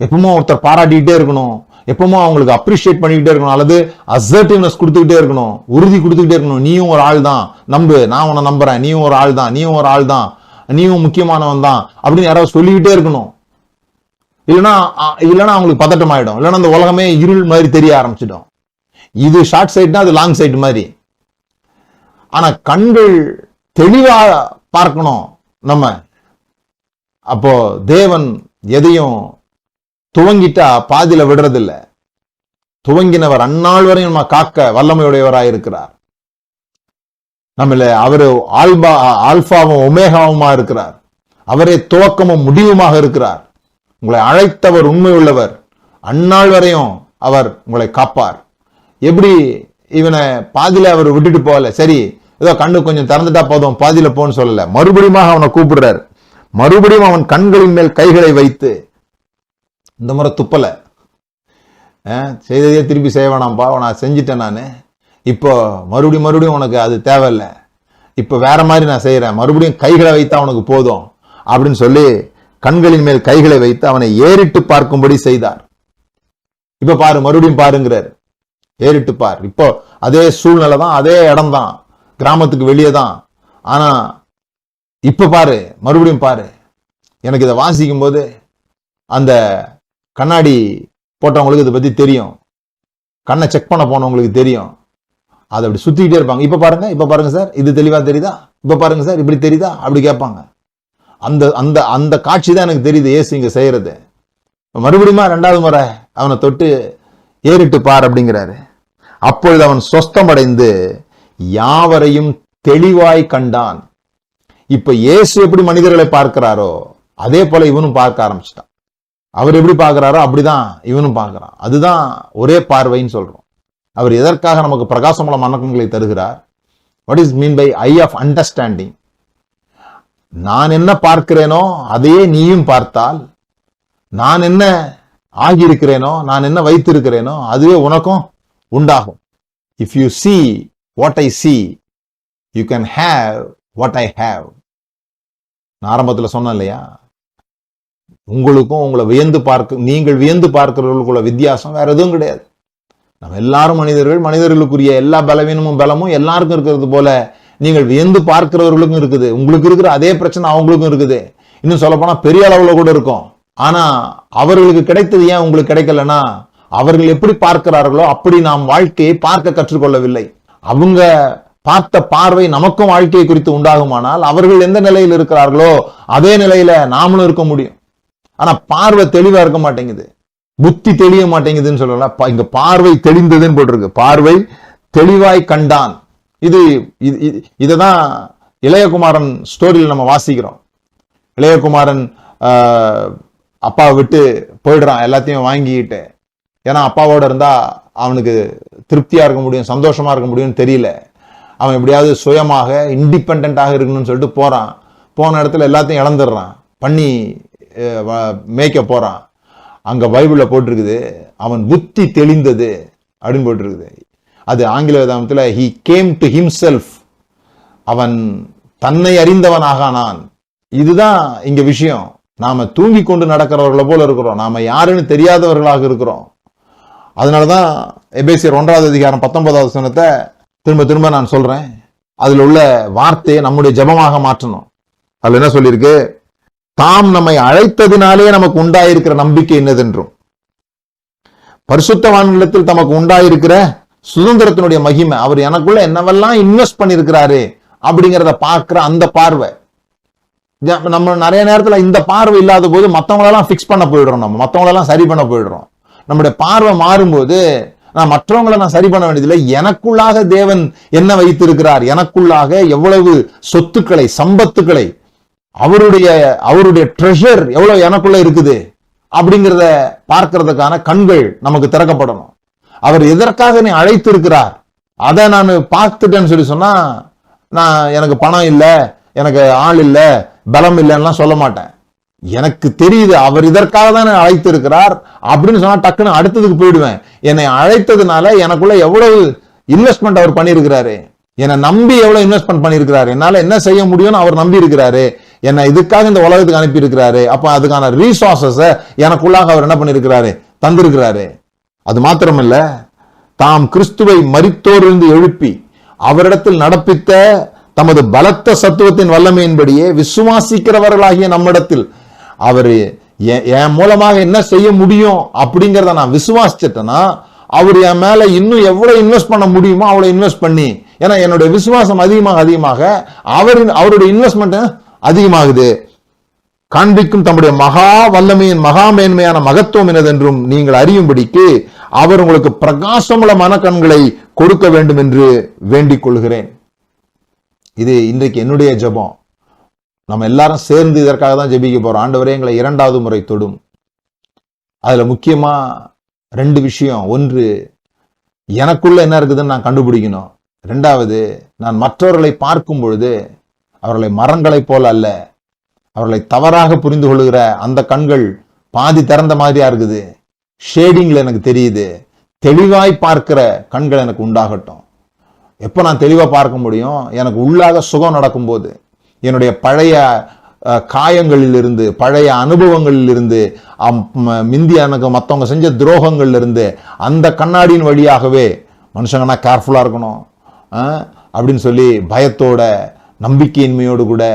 எப்பவும் ஒருத்தர் பாராட்டிக்கிட்டே இருக்கணும், எப்பவும் அவங்களுக்கு அப்ரிஷியேட் பண்ணிக்கிட்டே இருக்கணும், அல்லது அசர்டிவ்னஸ் கொடுத்துக்கிட்டே இருக்கணும், உறுதி கொடுத்துக்கிட்டே இருக்கணும். நீயும் ஒரு ஆள் தான், நம்பு, நான் உன்னை நம்புறேன், நீயும் ஒரு ஆள் தான், நீயும் ஒரு ஆள் தான், நீயும் முக்கியமானவன் தான் அப்படின்னு யாராவது சொல்லிக்கிட்டே இருக்கணும். இல்லைன்னா அவங்களுக்கு பதட்டம் ஆயிடும், இல்லைன்னா அந்த உலகமே இருள் மாதிரி தெரிய ஆரம்பிச்சிடும். இது ஷார்ட் சைட்னா அது லாங் சைட் மாதிரி. ஆனா கண்கள் தெளிவா பார்க்கணும் நம்ம. அப்போ தேவன் எதையும் துவங்கிட்டா பாதியில விடுறதில்ல. துவங்கினவர் அந்நாள் வரையும் நம்ம காக்க வல்லமையுடையவராய் இருக்கிறார். நம்மள அவரு ஆல்பாவும் ஒமேகாவுமா இருக்கிறார். அவரே துவக்கமும் முடிவுமாக இருக்கிறார். உங்களை அழைத்தவர் உண்மை உள்ளவர். அந்நாள் வரையும் அவர் உங்களை காப்பார். எப்படி இவனை பாதியில அவர் விட்டுட்டு போகல, சரி ஏதோ கண்ணு கொஞ்சம் திறந்துட்டா போதும் பாதியில போன்னு சொல்லல, மறுபடியும் அவனை கூப்பிடுறார். மறுபடியும் அவன் கண்களின் மேல் கைகளை வைத்து, இந்த முறை துப்பல, செய்ததே திருப்பி செய்ய வேணாம்ப்பா, நான் செஞ்சிட்டேன், நான் இப்போ மறுபடியும் உனக்கு அது தேவையில்லை, இப்போ வேற மாதிரி நான் செய்யறேன், மறுபடியும் கைகளை வைத்தா அவனுக்கு போதும் அப்படின்னு சொல்லி கண்களின் மேல் கைகளை வைத்து அவனை ஏறிட்டு பார்க்கும்படி செய்தார். இப்ப பாரு, மறுபடியும் பாருங்கிறார், ஏறிட்டு பார். இப்போ அதே சூழ்நிலை தான், அதே இடம் தான், கிராமத்துக்கு வெளியே தான். ஆனா இப்ப பாரு, மறுபடியும் பாரு. எனக்கு இதை வாசிக்கும் போது அந்த கண்ணாடி போட்டவங்களுக்கு இதை பத்தி தெரியும், கண்ணை செக் பண்ண போனவங்களுக்கு தெரியும். அதை அப்படி சுத்திக்கிட்டே இருப்பாங்க. இப்ப பாருங்க சார், இது தெளிவா தெரியுதா, இப்ப பாருங்க சார், இப்படி தெரியுதா, அப்படி கேட்பாங்க. அந்த அந்த அந்த காட்சி தான் எனக்கு தெரியுது ஏசு இங்க செய்யறது. மறுபடியும் ரெண்டாவது முறை அவனை தொட்டு ஏறிட்டு பார் அப்படிங்கிறாரு. அப்பொழுது அவன் சொஸ்தமடைந்து யாவரையும் தெளிவாய் கண்டான். இப்ப இயேசு எப்படி மனிதர்களை பார்க்கிறாரோ அதே போல இவனும் பார்க்க ஆரம்பிச்சிட்டான். அவர் எப்படி பார்க்கிறாரோ அப்படிதான் இவனும் பார்க்கிறான். அதுதான் ஒரே பார்வைன்னு சொல்றோம். அவர் எதற்காக நமக்கு பிரகாசமுள்ள மனக்கண்களை தருகிறார்? What is mean by eye of understanding? நான் என்ன பார்க்கிறேனோ அதையே நீயும் பார்த்தால், நான் என்ன ஆகியிருக்கிறேனோ, நான் என்ன வைத்திருக்கிறேனோ அதுவே உனக்கும் உண்டாகும். If you see what I see, you can have what I have. நான் ஆரம்பத்தில் சொன்னேன் இல்லையா, உங்களுக்கும் உங்களை நீங்கள் வியந்து பார்க்கிறவர்களுக்குள்ள வித்தியாசம் வேற எதுவும் கிடையாது. நம்ம எல்லாரும் மனிதர்களுக்குரிய எல்லா பலவீனமும் பலமும் எல்லாருக்கும் இருக்கிறது போல நீங்கள் வியந்து பார்க்கிறவர்களுக்கும் இருக்குது. உங்களுக்கு இருக்கிற அதே பிரச்சனை அவங்களுக்கும் இருக்குது. இன்னும் சொல்ல போனா பெரிய அளவுல கூட இருக்கும். ஆனா அவர்களுக்கு கிடைத்தது ஏன் உங்களுக்கு கிடைக்கலன்னா, அவர்கள் எப்படி பார்க்கிறார்களோ அப்படி நாம் வாழ்க்கையை பார்க்க கற்றுக்கொள்ளவில்லை. அவங்க பார்த்த பார்வை நமக்கும் வாழ்க்கையை குறித்து உண்டாகுமானால், அவர்கள் எந்த நிலையில் இருக்கிறார்களோ அதே நிலையில நாமளும் இருக்க முடியும். ஆனா பார்வை தெளிவா இருக்க மாட்டேங்குது, புத்தி தெளிய மாட்டேங்குதுன்னு சொல்லலாம். இங்க பார்வை தெளிந்ததுன்னு போட்டிருக்கு. பார்வை தெளிவாய் கண்டான். இதுதான் இளையகுமாரன் ஸ்டோரியில் நம்ம வாசிக்கிறோம். இளையகுமாரன் அப்பாவை விட்டு போயிடுறான், எல்லாத்தையும் வாங்கிக்கிட்டு. ஏன்னா அப்பாவோட இருந்தா அவனுக்கு திருப்தியா இருக்க முடியும், சந்தோஷமா இருக்க முடியும்னு தெரியல. அவன் எப்படியாவது சுயமாக இண்டிபெண்டாக இருக்கணும்னு சொல்லிட்டு போறான். போன இடத்துல எல்லாத்தையும் இழந்துடுறான், பண்ணி மேய்க்க போறான். அங்க பைபிள்ல போட்டிருக்குது, அவன் புத்தி தெளிந்தது அப்படின்னு போட்டிருக்குது. அது ஆங்கில வேதாகமத்துல he came to himself, அவன் தன்னை அறிந்தவனாகானான். இதுதான் இங்க விஷயம். நாம தூங்கி கொண்டு நடக்கிறவர்களை போல இருக்கிறோம், நாம யாருன்னு தெரியாதவர்களாக இருக்கிறோம். அதனாலதான் எபேசியர் 1வது அதிகாரம் 19வது வசனத்தை திரும்ப திரும்ப நான் சொல்றேன். அதுல உள்ள வார்த்தையை நம்முடைய ஜெபமாக மாற்றணும். அதுல என்ன சொல்லியிருக்கு? தாம் நம்மை அழைத்ததினாலே நமக்கு உண்டாயிருக்கிற நம்பிக்கை என்னதென்றும், பரிசுத்தவான்களிடத்தில் தமக்கு உண்டாயிருக்கிற சுதந்திரத்தினுடைய மகிமை, அவர் எனக்குள்ள என்னவெல்லாம் இன்வெஸ்ட் பண்ணிருக்கிறாரு அப்படிங்கிறத பார்க்கிற அந்த பார்வை. நம்ம நிறைய நேரத்துல இந்த பார்வை இல்லாத போது மற்றவங்களெல்லாம் பிக்ஸ் பண்ண போயிடுறோம், நம்ம மற்றவங்களெல்லாம் சரி பண்ண போயிடுறோம். நம்முடைய பார்வை மாறும்போது நான் மற்றவங்களை நான் சரி பண்ண வேண்டியதில்லை, எனக்குள்ளாக தேவன் என்ன வைத்திருக்கிறார், எனக்குள்ளாக எவ்வளவு சொத்துக்களை சம்பத்துக்களை, அவருடைய ட்ரெஷர் எவ்வளவு எனக்குள்ள இருக்குது அப்படிங்கிறத பார்க்கறதுக்கான கண்கள் நமக்கு திறக்கப்படணும். அவர் எதற்காக நீ அழைத்து இருக்கிறார் அதை நான் பார்த்துட்டேன்னு சொல்லி சொன்னா, நான் எனக்கு பணம் இல்லை, எனக்கு ஆள் இல்லை, பலம் இல்லைன்னா சொல்ல மாட்டேன். எனக்கு தெரியுது அவர் இதற்காக தான் அழைத்து இருக்கிறார் அப்படின்னு சொன்னா டக்குன்னு அடுத்ததுக்கு போயிடுவேன். என்னை அழைத்ததுனால எனக்குள்ள எவ்வளவு இன்வெஸ்ட்மெண்ட் அவர் பண்ணியிருக்கிறாரு, என்னை நம்பி எவ்வளவு இன்வெஸ்ட்மெண்ட் பண்ணியிருக்கிறாரு, என்னால என்ன செய்ய முடியும்னு அவர் நம்பி இருக்கிறாரு, என்னை இதுக்காக இந்த உலகத்துக்கு அனுப்பி இருக்கிறாரு. அப்ப அதுக்கான ரீசோர்சஸ் எனக்குள்ளாக அவர் என்ன பண்ணிருக்கிறாரு, தந்திருக்கிறாரு. அது மாத்திரமல்ல, தாம் கிறிஸ்துவை மரித்தோரிலிருந்து எழுப்பி அவரிடத்தில் நடப்பித்த தமது பலத்த சத்துவத்தின் வல்லமையின்படியே விசுவாசிக்கிறவர்களாகிய நம்மிடத்தில் அவர் என் மூலமாக என்ன செய்ய முடியும் அப்படிங்கிறத நான் விசுவாசிச்சிட்டேன்னா, அவர் என் மேல இன்னும் எவ்வளவு இன்வெஸ்ட் பண்ண முடியுமோ அவ்வளவு இன்வெஸ்ட் பண்ணி, ஏன்னா என்னுடைய விசுவாசம் அதிகமாக அவருடைய இன்வெஸ்ட்மெண்ட் அதிகமாகுது. காண்பிக்கும் தம்முடைய மகா வல்லமையின் மகா மேன்மையான மகத்துவம் என்னதென்றும் நீங்கள் அறியும்படிக்கு அவர் உங்களுக்கு பிரகாசமுள்ள மனக்கண்களை கொடுக்க வேண்டும் என்று வேண்டிக் கொள்கிறேன். இது இன்றைக்கு என்னுடைய ஜெபம். நம்ம எல்லாரும் சேர்ந்து இதற்காக தான் ஜெபிக்க போறோம். ஆண்டவரே, எங்களை 2வது முறை தொடும். அதுல முக்கியமா 2 விஷயம். ஒன்று, எனக்குள்ள என்ன இருக்குதுன்னு நான் கண்டுபிடிக்கணும். 2வது, நான் மற்றவர்களை பார்க்கும் பொழுது அவர்களை மரங்களைப் போல அல்ல, அவர்களை தவறாக புரிந்து கொள்ளுகிற அந்த கண்கள் பாதி திறந்த மாதிரியா இருக்குது, ஷேடிங்ல எனக்கு தெரியுது, தெளிவாய் பார்க்கிற கண்கள் எனக்கு உண்டாகட்டும். எப்போ நான் தெளிவா பார்க்க முடியும்? எனக்கு உள்ளாக சுகம் நடக்கும்போது, என்னுடைய பழைய காயங்களில் இருந்து, பழைய அனுபவங்களில் இருந்து, மிந்தி எனக்கு மற்றவங்க செஞ்ச துரோகங்கள்ல இருந்து, அந்த கண்ணாடியின் வழியாகவே மனுஷங்கன்னா கேர்ஃபுல்லா இருக்கணும் அப்படின்னு சொல்லி பயத்தோட நம்பிக்கையின்மையோடு கூட,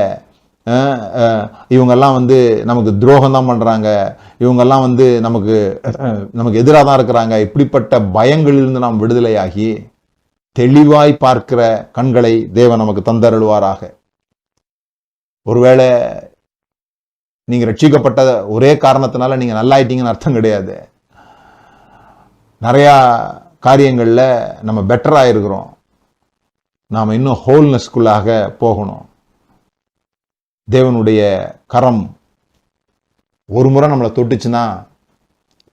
இவங்கெல்லாம் நமக்கு துரோகம் தான் பண்றாங்க, இவங்கெல்லாம் நமக்கு எதிராக தான் இருக்கிறாங்க, இப்படிப்பட்ட பயங்களிலிருந்து நாம் விடுதலையாகி தெளிவாய் பார்க்கிற கண்களை தேவன் நமக்கு தந்தருள்வாராக. ஒருவேளை நீங்க ரட்சிக்கப்பட்ட ஒரே காரணத்தினால நீங்க நல்லாயிட்டீங்கன்னு அர்த்தம் கிடையாது. நிறைய காரியங்கள்ல நம்ம பெட்டரா இருக்கிறோம், நாம இன்னும் ஹோல்னஸ்குள்ளாக போகணும். தேவனுடைய கரம் ஒரு முறை நம்மளை தொட்டுச்சுன்னா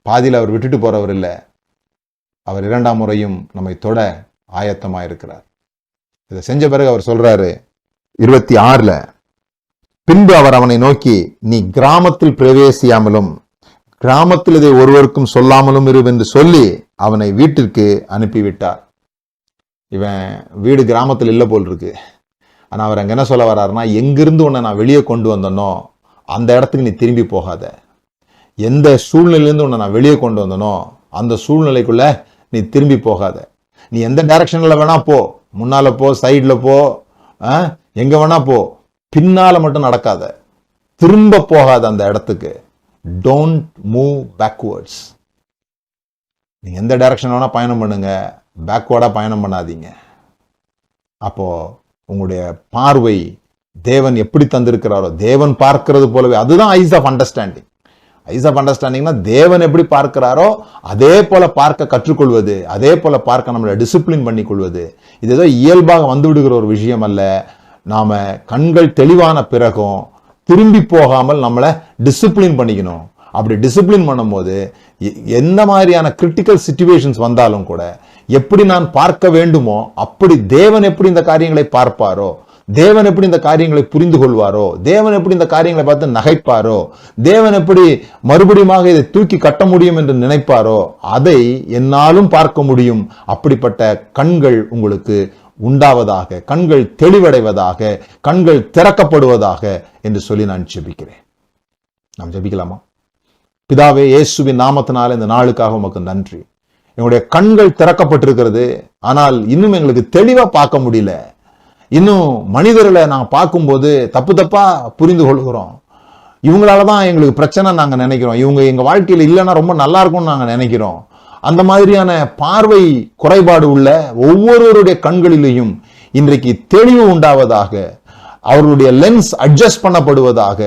பாதியில் அவர் விட்டுட்டு போறவர் இல்லை, அவர் 2ஆம் முறையும் நம்மை தொட ஆயத்தமா இருக்கிறார். இதை செஞ்ச பிறகு அவர் சொல்றாரு 26ல, பின்பு அவர் அவனை நோக்கி, நீ கிராமத்தில் பிரவேசியாமலும் கிராமத்தில் இதை ஒருவருக்கும் சொல்லாமலும் இரு என்று சொல்லி அவனை வீட்டிற்கு அனுப்பிவிட்டார். இவன் வீடு கிராமத்தில் இல்லை போல் இருக்கு. ஆனா அவர் அங்க என்ன சொல்ல வர்றாருன்னா, எங்கிருந்து உன்னை நான் வெளியே கொண்டு வந்தனோ அந்த இடத்துக்கு நீ திரும்பி போகாத, எந்த சூழ்நிலையிலிருந்து உன்னை நான் வெளியே கொண்டு வந்தனோ அந்த சூழ்நிலைக்குள்ள நீ திரும்பி போகாத. நீ எந்த டைரக்ஷன்ல வேணா போ, முன்னால போ, சைட்ல போ, எங்க வேணா போ, பின்னால மட்டும் நடக்காத, திரும்ப போகாத அந்த இடத்துக்கு. Don't move backwards. நீங்க எந்த டைரக்ஷன் வேணா பயணம் பண்ணுங்க, பேக்வர்டா பயணம் பண்ணாதீங்க. அப்போ உங்களுடைய பார்வை தேவன் எப்படி தந்திருக்கிறாரோ, தேவன் பார்க்கிறது போலவே, அதுதான் eyes of understanding. Eyes of அண்டர்ஸ்டாண்டிங்னா தேவன் எப்படி பார்க்கிறாரோ அதே போல பார்க்க கற்றுக்கொள்வது, அதே போல பார்க்க நம்மளை டிசிப்ளின் பண்ணி கொள்வது. இது ஏதோ இயல்பாக வந்து விடுகிற ஒரு விஷயம் அல்ல. நாம கண்கள் தெளிவான பிறகும் திரும்பி போகாமல் நம்மளை டிசிப்ளின் பண்ணிக்கணும். அப்படி டிசிப்ளின் பண்ணும்போது எந்த மாதிரியான கிரிட்டிக்கல் சிச்சுவேஷன்ஸ் வந்தாலும் கூட எப்படி நான் பார்க்க வேண்டுமோ அப்படி தேவன் எப்படி இந்த காரியங்களை பார்ப்பாரோ, தேவன் எப்படி இந்த காரியங்களை புரிந்து கொள்வாரோ, தேவன் எப்படி இந்த காரியங்களை பார்த்து நகைப்பாரோ, தேவன் எப்படி மறுபடியும் இதை தூக்கி கட்ட முடியும் என்று நினைப்பாரோ அதை என்னாலும் பார்க்க முடியும். அப்படிப்பட்ட கண்கள் உங்களுக்கு உண்டாவதாக, கண்கள் தெளிவடைவதாக, கண்கள் திறக்கப்படுவதாக என்று சொல்லி நான் ஜெபிக்கிறேன். நாம் ஜெபிக்கலாமா? பிதாவே, இயேசுவின் நாமத்தினால இந்த நாளுக்காக உமக்கு நன்றி. எங்களுடைய கண்கள் திறக்கப்பட்டிருக்கிறது, ஆனால் இன்னும் எங்களுக்கு தெளிவா பார்க்க முடியல. இன்னும் மனிதர்களை நாங்கள் பார்க்கும்போது தப்பு தப்பா புரிந்து கொள்கிறோம். இவங்களாலதான் எங்களுக்கு பிரச்சனை நாங்க நினைக்கிறோம், இவங்க எங்க வாழ்க்கையில இல்லைன்னா ரொம்ப நல்லா இருக்கும்னு நாங்க நினைக்கிறோம். அந்த மாதிரியான பார்வை குறைபாடு உள்ள ஒவ்வொருவருடைய கண்களிலேயும் இன்றைக்கு தெளிவு உண்டாவதாக, அவர்களுடைய லென்ஸ் அட்ஜஸ்ட் பண்ணப்படுவதாக,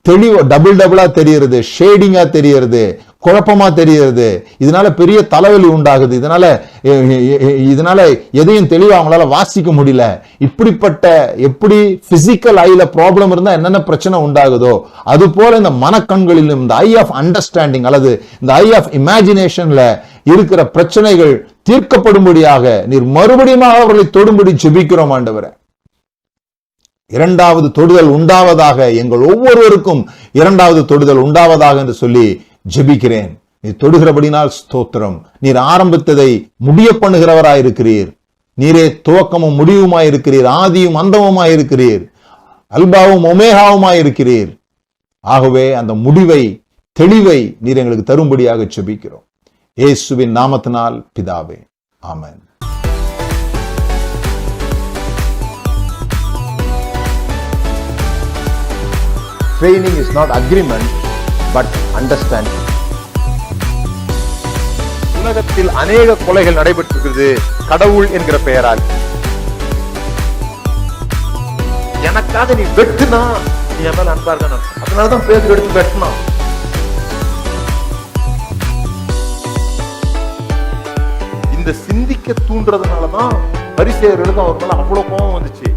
தெளிவு டபுளா தெரியறது, ஷேடிங்கா தெரியறது, குழப்பமா தெரியறது, இதனால பெரிய தலைவலி உண்டாகுது, இதனால எதையும் தெளிவா அவங்களால வாசிக்க முடியல. இப்படிப்பட்ட எப்படி பிசிக்கல் ஐல ப்ராப்ளம் இருந்தா என்னென்ன பிரச்சனை உண்டாகுதோ அது போல இந்த மனக்கண்களிலும் இந்த ஐ ஆஃப் அண்டர்ஸ்டாண்டிங் அல்லது இந்த ஐ ஆஃப் இமேஜினேஷன்ல இருக்கிற பிரச்சனைகள் தீர்க்கப்படும்படியாக நீர் மறுபடியும் அவர்களை தொடும்படி ஜெபிக்கிறோம் ஆண்டவரே. இரண்டாவது தொடுதல் உண்டாவதாக, எங்கள் ஒவ்வொருவருக்கும் இரண்டாவது தொடுதல் உண்டாவதாக என்று சொல்லி ஜெபிக்கிறேன். நீர் தொடுகிறபடினால் ஸ்தோத்திரம். நீர் ஆரம்பித்ததை முடிய பண்ணுகிறவராயிருக்கிறீர். நீரே துவக்கமும் முடிவுமாயிருக்கிறீர், ஆதியும் அந்தமுமாயிருக்கிறீர், அல்பாவும் ஒமேகாவுமாயிருக்கிறீர். ஆகவே அந்த முடிவை, தெளிவை நீர் எங்களுக்கு தரும்படியாக ஜெபிக்கிறோம். இயேசுவின் நாமத்தினால் பிதாவே, ஆமென். Training is not agreement, but understanding. உலகத்தில் அநேக கொலைகள் நடைபெற்றிருக்கிறது கடவுள் என்கிற பெயரால். எனக்காக நீ வெட்டுனா நீ என் மேல அன்பா இருக்க, அதனாலதான் பேர் எடுத்து வெட்டினா. இந்த சிந்திக்க தூண்டுறதுனாலதான் பரிசேயர்களுக்கு அவர் மேல அவ்வளவு கோபம் வந்துச்சு.